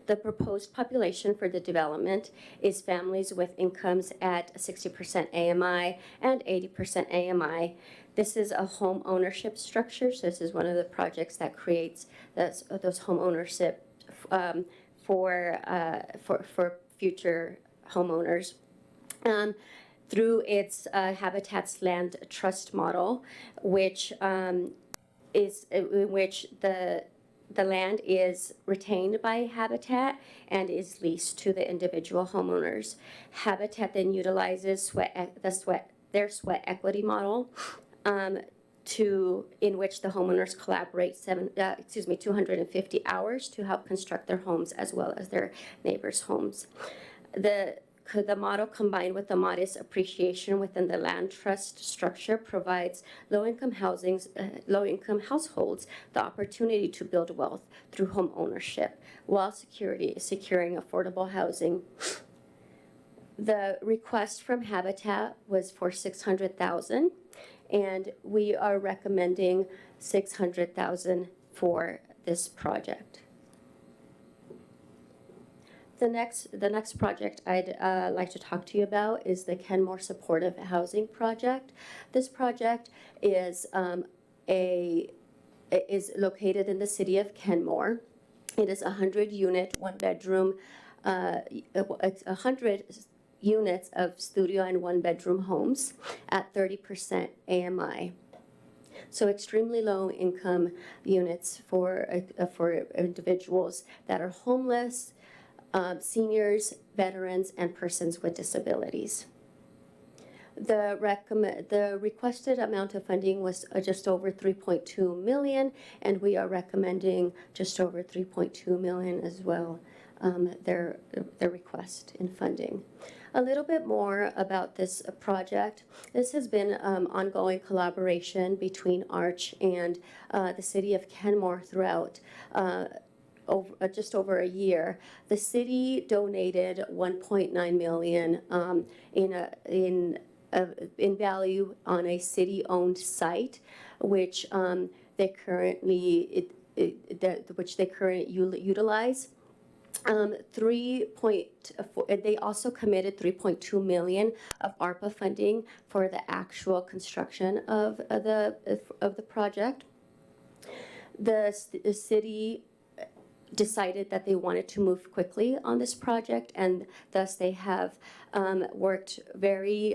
S19: The proposed population for the development is families with incomes at 60% AMI and 80% AMI. This is a home ownership structure, so this is one of the projects that creates those home ownership for future homeowners. Through its Habitat's Land Trust model, which is in which the land is retained by Habitat and is leased to the individual homeowners. Habitat then utilizes their sweat equity model in which the homeowners collaborate 250 hours to help construct their homes as well as their neighbors' homes. The model, combined with the modest appreciation within the land trust structure, provides low-income households the opportunity to build wealth through home ownership while securing affordable housing. The request from Habitat was for $600,000, and we are recommending $600,000 for this project. The next project I'd like to talk to you about is the Kenmore Supportive Housing Project. This project is located in the city of Kenmore. It is 100-unit, 1-bedroom, 100 units of studio and 1-bedroom homes at 30% AMI. So extremely low income units for individuals that are homeless, seniors, veterans, and persons with disabilities. The requested amount of funding was just over $3.2 million, and we are recommending just over $3.2 million as well, their request in funding. A little bit more about this project. This has been ongoing collaboration between ARCH and the city of Kenmore throughout just over a year. The city donated $1.9 million in value on a city-owned site, which they currently utilize. They also committed $3.2 million of ARPA funding for the actual construction of the project. The city decided that they wanted to move quickly on this project, and thus they have worked very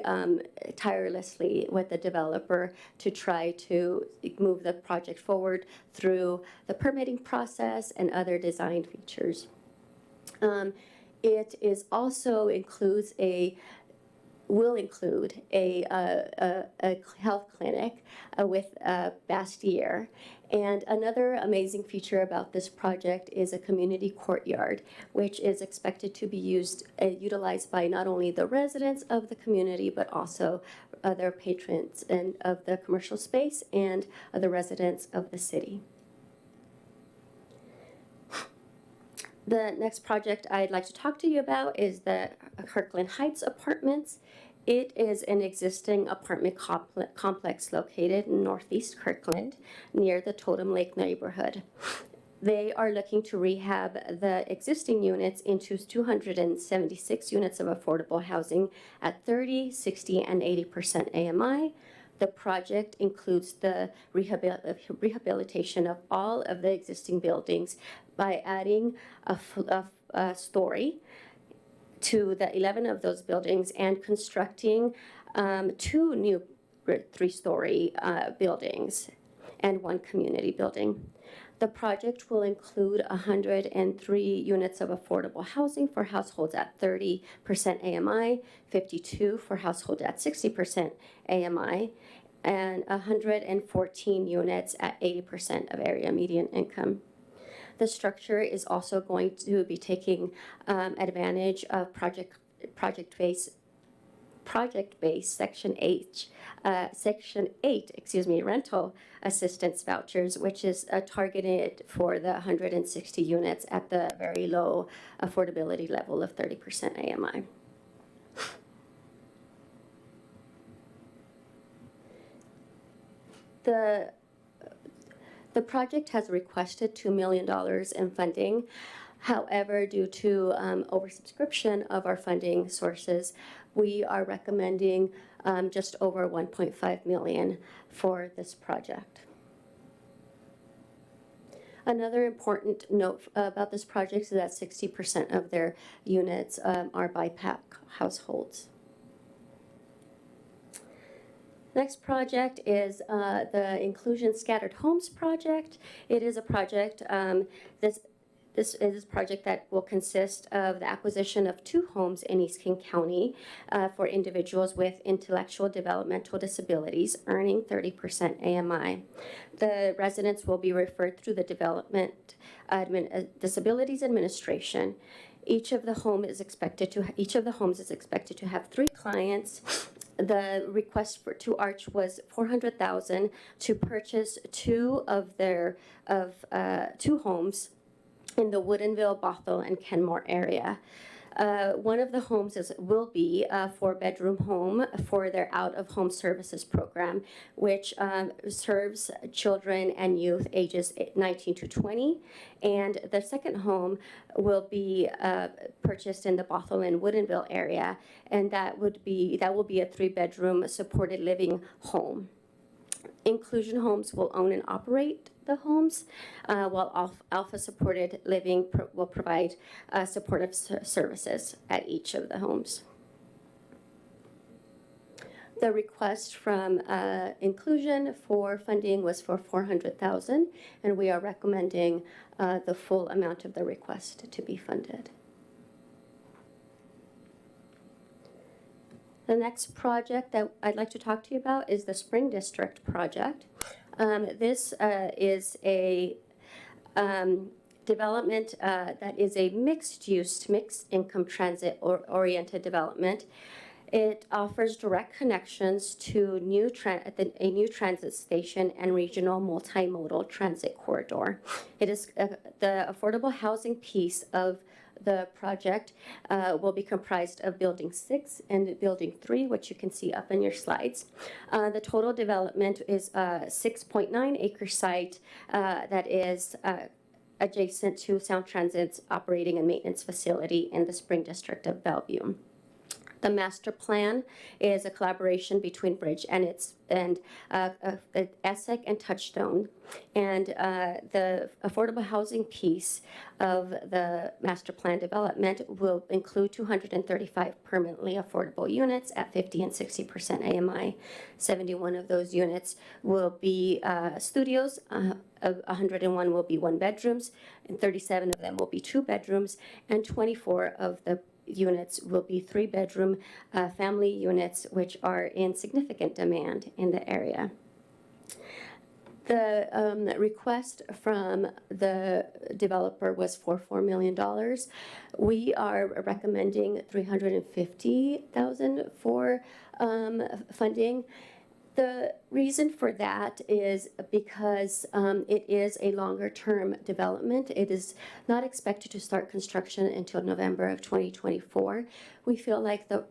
S19: tirelessly with the developer to try to move the project forward through the permitting process and other design features. It is also will include a health clinic with Bastier. And another amazing feature about this project is a community courtyard, which is expected to be utilized by not only the residents of the community, but also other patrons of the commercial space and the residents of the city. The next project I'd like to talk to you about is the Kirkland Heights Apartments. It is an existing apartment complex located in northeast Kirkland near the Totem Lake neighborhood. They are looking to rehab the existing units into 276 units of affordable housing at 30, 60, and 80% AMI. The project includes the rehabilitation of all of the existing buildings by adding a story to the 11 of those buildings and constructing 2 new 3-story buildings and 1 community building. The project will include 103 units of affordable housing for households at 30% AMI, 52 for households at 60% AMI, and 114 units at 80% of area median income. The structure is also going to be taking advantage of project-based Section 8, rental assistance vouchers, which is targeted for the 160 units at the very low affordability level of 30% AMI. The project has requested $2 million in funding. However, due to oversubscription of our funding sources, we are recommending just over $1.5 million for this project. Another important note about this project is that 60% of their units are BIPAC households. Next project is the Inclusion Scattered Homes project. It is a project, This is a project that will consist of the acquisition of 2 homes in East King County for individuals with intellectual developmental disabilities earning 30% AMI. The residents will be referred through the Disabilities Administration. Each of the homes is expected to have 3 clients. The request to Arch was $400,000 to purchase 2 homes in the Woodinville, Bothell, and Kenmore area. One of the homes will be a 4-bedroom home for their out-of-home services program, which serves children and youth ages 19 to 20. And the second home will be purchased in the Bothell and Woodinville area, and that will be a 3-bedroom supported living home. Inclusion Homes will own and operate the homes, while Alpha Supported Living will provide supportive services at each of the homes. The request from Inclusion for funding was for $400,000, and we are recommending the full amount of the request to be funded. The next project that I'd like to talk to you about is the Spring District project. This is a development that is a mixed-use, mixed-income transit-oriented development. It offers direct connections to a new transit station and regional multimodal transit corridor. It is the affordable housing piece of the project will be comprised of Building 6 and Building 3, which you can see up in your slides. The total development is a 6.9 acre site that is adjacent to Sound Transit's operating and maintenance facility in the Spring District of Bellevue. The master plan is a collaboration between Bridge and ESSEC and Touchstone. And the affordable housing piece of the master plan development will include 235 permanently affordable units at 50 and 60% AMI. 71 of those units will be studios, 101 will be 1-bedrooms, and 37 of them will be 2-bedrooms, and 24 of the units will be 3-bedroom family units, which are in significant demand in the area. The request from the developer was for $4 million. We are recommending $350,000 for funding. The reason for that is because it is a longer-term development. It is not expected to start construction until November of 2024. We feel like the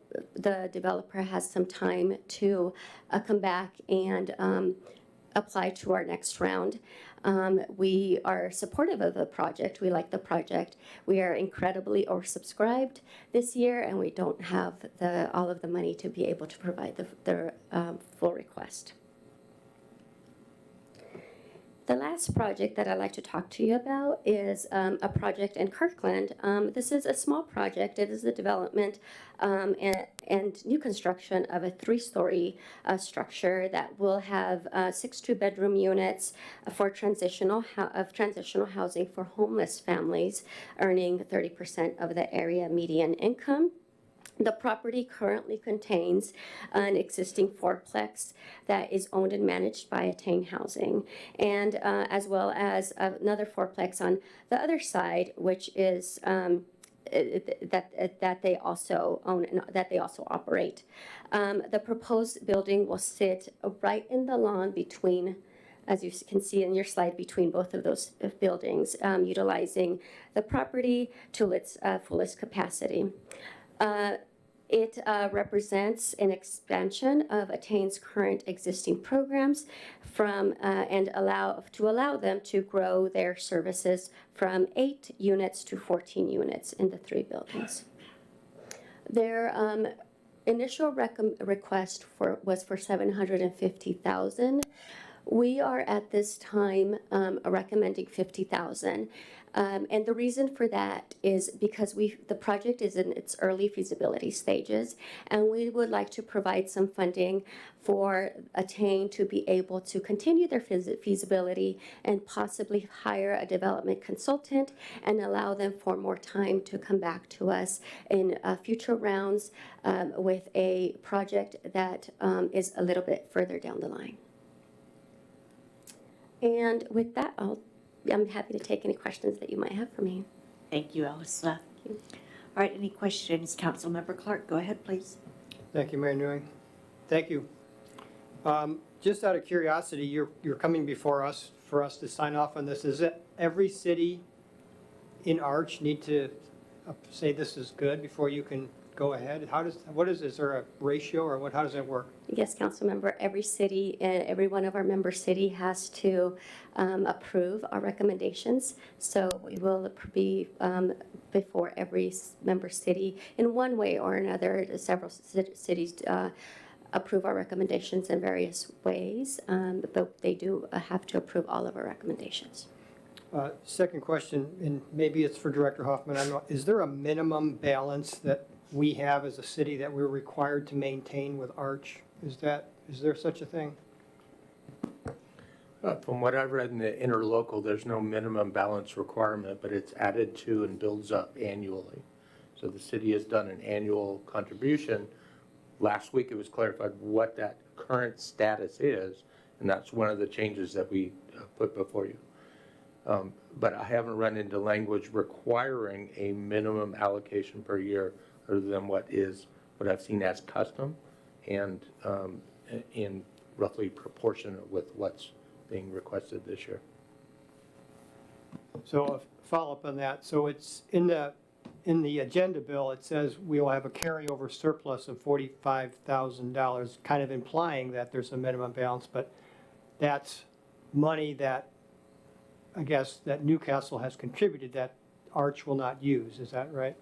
S19: developer has some time to come back and apply to our next round. We are supportive of the project. We like the project. We are incredibly oversubscribed this year, and we don't have all of the money to be able to provide the full request. The last project that I'd like to talk to you about is a project in Kirkland. This is a small project. It is the development and new construction of a 3-story structure that will have 6 2-bedroom units for transitional housing for homeless families earning 30% of the area median income. The property currently contains an existing 4-plex that is owned and managed by Attain Housing, and as well as another 4-plex on the other side, which is that they also own and that they also operate. The proposed building will sit right in the lawn between, as you can see in your slide, between both of those buildings, utilizing the property to its fullest capacity. It represents an expansion of Attain's current existing programs and allow them to grow their services from 8 units to 14 units in the 3 buildings. Their initial request was for $750,000. We are at this time recommending $50,000. And the reason for that is because the project is in its early feasibility stages, and we would like to provide some funding for Attain to be able to continue their feasibility and possibly hire a development consultant and allow them for more time to come back to us in future rounds with a project that is a little bit further down the line. And with that, I'm happy to take any questions that you might have for me.
S1: Thank you, Alyssa. All right, any questions? Councilmember Clark, go ahead, please.
S6: Thank you, Mayor Newing. Thank you. Just out of curiosity, you're coming before us for us to sign off on this. Is it every city in Arch need to say this is good before you can go ahead? Is there a ratio or how does that work?
S19: Yes, council member, every city, every one of our member city has to approve our recommendations. So we will be before every member city in one way or another. Several cities approve our recommendations in various ways, but they do have to approve all of our recommendations.
S6: Second question, and maybe it's for Director Hoffman. I don't know, is there a minimum balance that we have as a city that we're required to maintain with Arch? Is there such a thing?
S17: From what I've read in the interlocal, there's no minimum balance requirement, but it's added to and builds up annually. So the city has done an annual contribution. Last week it was clarified what that current status is, and that's one of the changes that we put before you. But I haven't run into language requiring a minimum allocation per year other than what I've seen as custom and in roughly proportionate with what's being requested this year.
S6: So a follow-up on that. So it's in the agenda bill, it says we will have a carryover surplus of $45,000, kind of implying that there's a minimum balance, but that's money that I guess that Newcastle has contributed that Arch will not use. Is that right?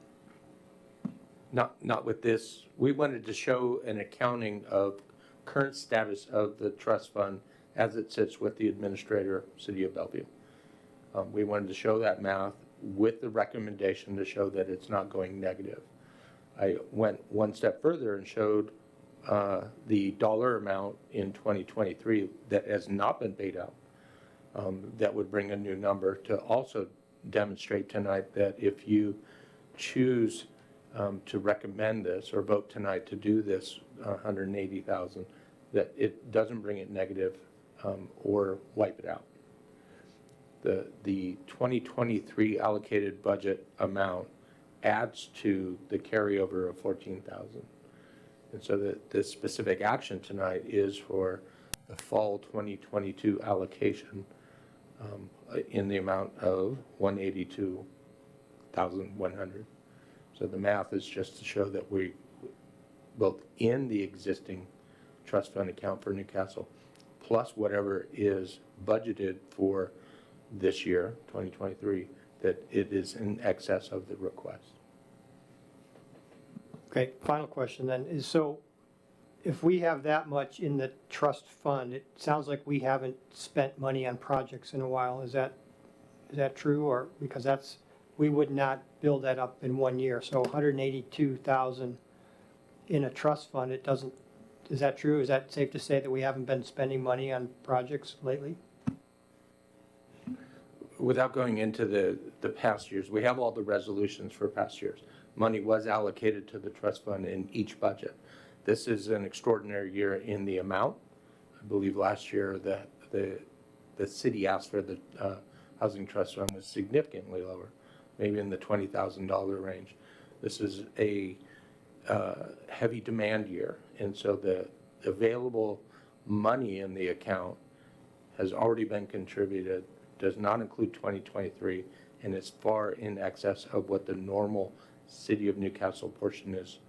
S17: Not with this. We wanted to show an accounting of current status of the trust fund as it sits with the administrator, City of Bellevue. We wanted to show that math with the recommendation to show that it's not going negative. I went one step further and showed the dollar amount in 2023 that has not been paid out. That would bring a new number to also demonstrate tonight that if you choose to recommend this or vote tonight to do this $180,000, that it doesn't bring it negative or wipe it out. The 2023 allocated budget amount adds to the carryover of $14,000. And so the specific action tonight is for the fall 2022 allocation in the amount of $182,100. So the math is just to show that we, both in the existing trust fund account for Newcastle, plus whatever is budgeted for this year, 2023, that it is in excess of the request.
S6: Okay, final question then, is so if we have that much in the trust fund, it sounds like we haven't spent money on projects in a while. Is that true? Or, because we would not build that up in 1 year. So 182,000 in a trust fund, it doesn't, is that true? Is that safe to say that we haven't been spending money on projects lately?
S17: Without going into the past years, we have all the resolutions for past years. Money was allocated to the trust fund in each budget. This is an extraordinary year in the amount. I believe last year the city asked for the housing trust fund was significantly lower, maybe in the $20,000 range. This is a heavy demand year, and so the available money in the account has already been contributed, does not include 2023, and is far in excess of what the normal City of Newcastle portion is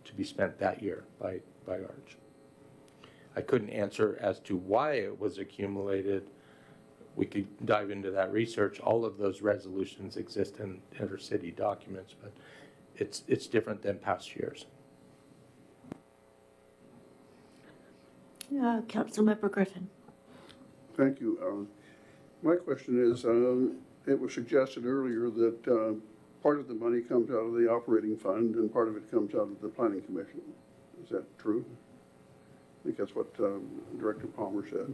S17: to be spent that year by Arch. I couldn't answer as to why it was accumulated. We could dive into that research. All of those resolutions exist in intercity documents, but it's different than past years.
S1: Councilmember Griffin.
S3: Thank you. My question is, it was suggested earlier that part of the money comes out of the operating fund and part of it comes out of the planning commission. Is that true? I think that's what Director Palmer said.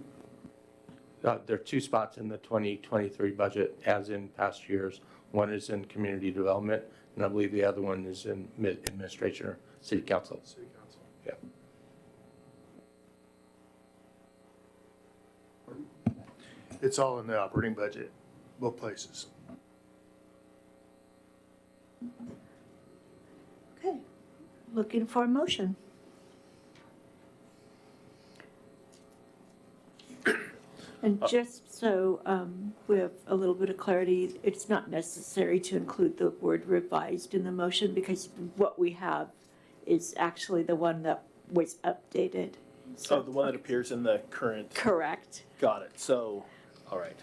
S17: There are two spots in the 2023 budget, as in past years. One is in community development, and I believe the other one is in administration or city council.
S4: City council.
S17: Yeah.
S14: It's all in the operating budget, both places.
S1: Okay, looking for a motion. And just so we have a little bit of clarity, it's not necessary to include the word revised in the motion because what we have is actually the one that was updated.
S4: So the one that appears in the current.
S1: Correct.
S4: Got it. So, all right.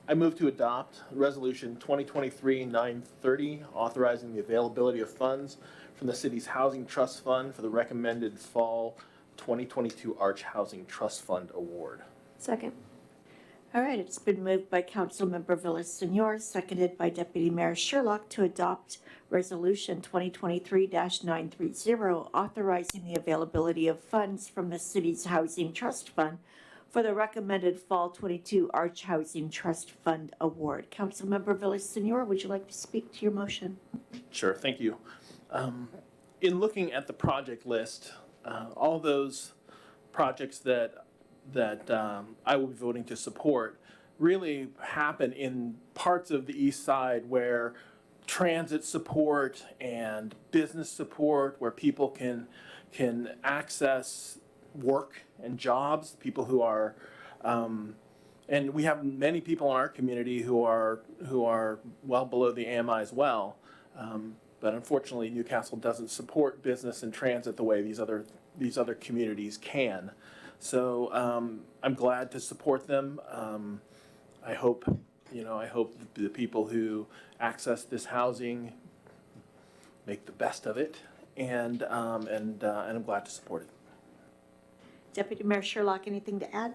S4: I move to adopt Resolution 2023-930, authorizing the availability of funds from the city's Housing Trust Fund for the recommended Fall 2022 Arch Housing Trust Fund Award.
S19: Second.
S1: All right, it's been moved by Councilmember Villaseñor, seconded by Deputy Mayor Sherlock to adopt Resolution 2023-930, authorizing the availability of funds from the city's Housing Trust Fund for the recommended Fall 22 Arch Housing Trust Fund Award. Councilmember Villaseñor, would you like to speak to your motion?
S4: Sure, thank you. In looking at the project list, all those projects that I will be voting to support really happen in parts of the east side where transit support and business support, where people can access work and jobs, people who are, and we have many people in our community who are well below the AMI as well. But unfortunately, Newcastle doesn't support business and transit the way these other communities can. So I'm glad to support them. I hope the people who access this housing make the best of it, and I'm glad to support it.
S1: Deputy Mayor Sherlock, anything to add?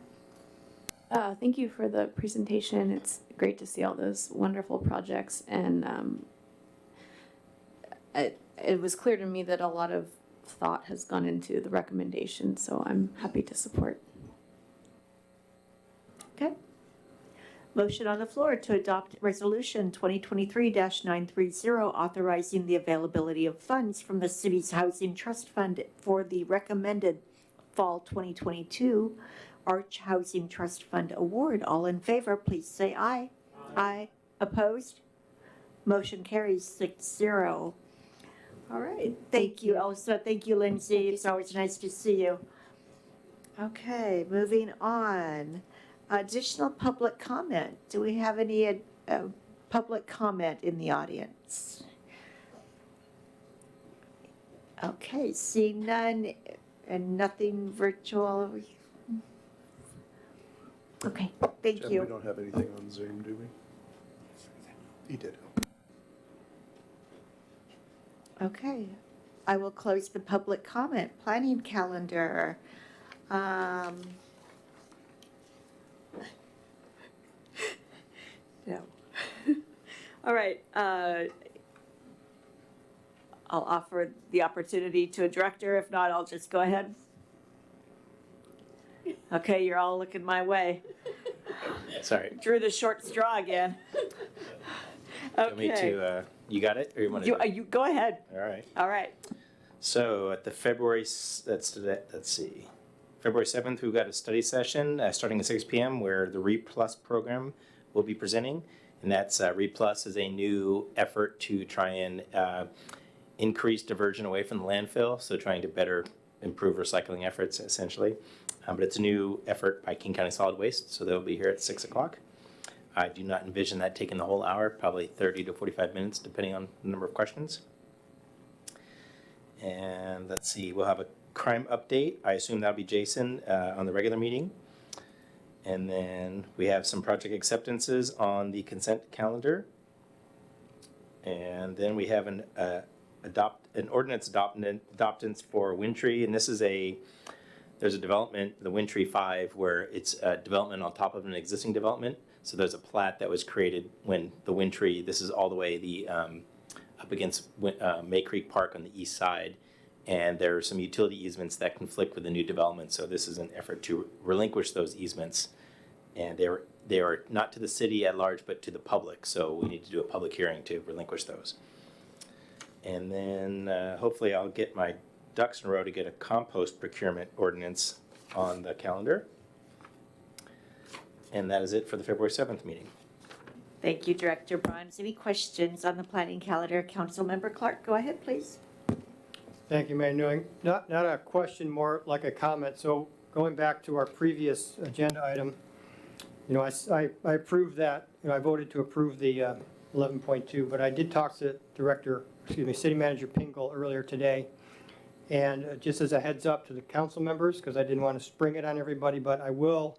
S2: Thank you for the presentation. It's great to see all those wonderful projects, and it was clear to me that a lot of thought has gone into the recommendation, so I'm happy to support.
S1: Okay. Motion on the floor to adopt Resolution 2023-930, authorizing the availability of funds from the city's Housing Trust Fund for the recommended Fall 2022 Arch Housing Trust Fund Award. All in favor, please say aye. Aye. Opposed? Motion carries 6-0. All right. Thank you, Elsa. Thank you, Lindsay. It's always nice to see you. Okay, moving on. Additional public comment. Do we have any public comment in the audience? Okay, seeing none, And nothing virtual? Okay, thank
S14: Jeff,
S1: you.
S14: we don't have anything on Zoom, do we? He did.
S1: Okay, I will close the public comment. Planning calendar. No. All right, I'll offer the opportunity to a director. If not, I'll just go ahead. Okay, you're all looking my way.
S20: Sorry.
S1: Drew the short straw again.
S20: Want me
S1: Okay.
S20: to, you got it, or you want to?
S1: You go ahead.
S20: All right.
S1: All right.
S20: So at the let's see, February 7th, we've got a study session starting at 6 p.m. where the RE Plus program will be presenting. And that's RE Plus is a new effort to try and increase diversion away from the landfill. So trying to better improve recycling efforts essentially. But it's a new effort by King County Solid Waste. So they'll be here at 6 o'clock. I do not envision that taking the whole hour, probably 30 to 45 minutes, depending on the number of questions. And let's see, we'll have a crime update. I assume that'll be Jason on the regular meeting. And then we have some project acceptances on the consent calendar. And then we have an ordinance adoptance for Wintry, and this is there's a development, the Wintry 5, where it's a development on top of an existing development. So there's a plat that was created when the Wintry, this is all the way up against May Creek Park on the east side, and there are some utility easements that conflict with the new development. So this is an effort to relinquish those easements, and they are not to the city at large, but to the public. So we need to do a public hearing to relinquish those. And then hopefully I'll get my ducks in a row to get a compost procurement ordinance on the calendar. And that is it for the February 7th meeting.
S1: Thank you, Director Bruns. Any questions on the planning calendar? Councilmember Clark, go ahead, please.
S6: Thank you, Mayor Newing. Not a question, more like a comment. So going back to our previous agenda item, I approved that, I voted to approve the 11.2, but I did talk to City Manager Pingle earlier today. And just as a heads up to the council members, because I didn't want to spring it on everybody, but I will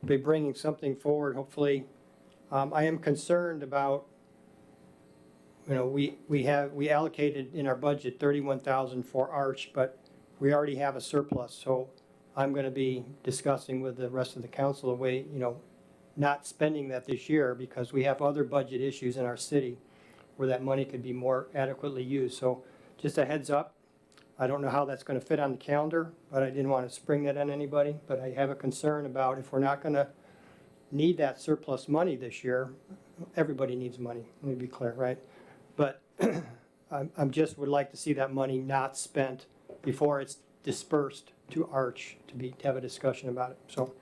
S6: be bringing something forward, hopefully. I am concerned about, we allocated in our budget 31,000 for Arch, but we already have a surplus. So I'm going to be discussing with the rest of the council a way, not spending that this year because we have other budget issues in our city where that money could be more adequately used. So just a heads up. I don't know how that's going to fit on the calendar, but I didn't want to spring that on anybody. But I have a concern about if we're not going to need that surplus money this year, everybody needs money, let me be clear, right? But I'm just would like to see that money not spent before it's dispersed to Arch to have a discussion about it. So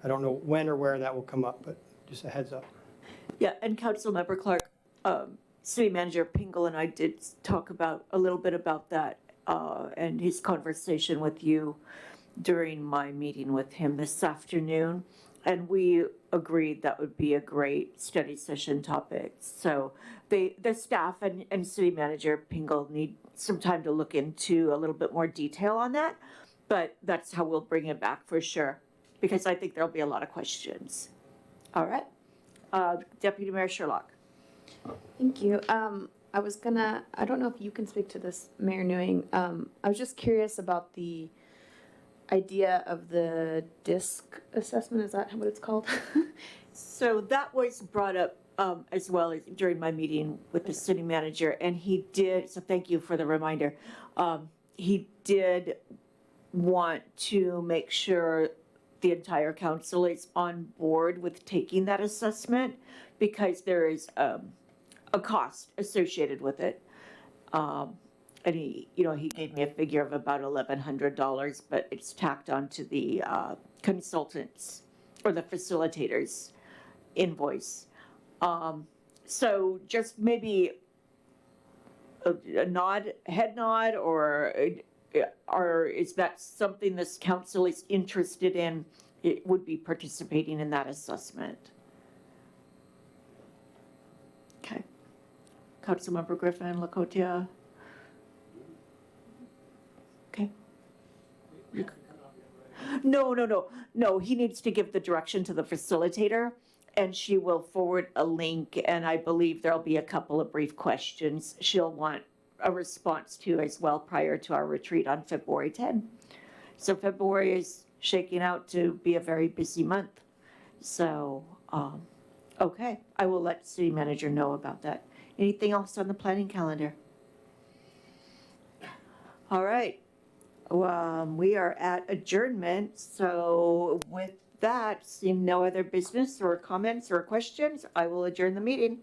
S6: I don't know when or where that will come up, but just a heads up.
S1: Yeah, and Councilmember Clark, City Manager Pingle and I did talk a little bit about that and his conversation with you during my meeting with him this afternoon. And we agreed that would be a great study session topic. So the staff and City Manager Pingle need some time to look into a little bit more detail on that. But that's how we'll bring it back for sure, because I think there'll be a lot of questions. All right. Deputy Mayor Sherlock.
S2: Thank you. I don't know if you can speak to this, Mayor Newing. I was just curious about the idea of the DISC assessment. Is that what it's called?
S1: So that was brought up as well as during my meeting with the city manager, and he did, so thank you for the reminder. He did want to make sure the entire council is on board with taking that assessment because there is a cost associated with it. And he gave me a figure of about $1,100, but it's tacked onto the consultants or the facilitators invoice. So just maybe a head nod, or is that something this council is interested in? It would be participating in that assessment. Okay. Councilmember Griffin, Lakota. Okay. No, he needs to give the direction to the facilitator, and she will forward a link, and I believe there'll be a couple of brief questions she'll want a response to as well prior to our retreat on February 10. So February is shaking out to be a very busy month. So, okay, I will let city manager know about that. Anything else on the planning calendar? All right. We are at adjournment, so with that, seeing no other business or comments or questions, I will adjourn the meeting.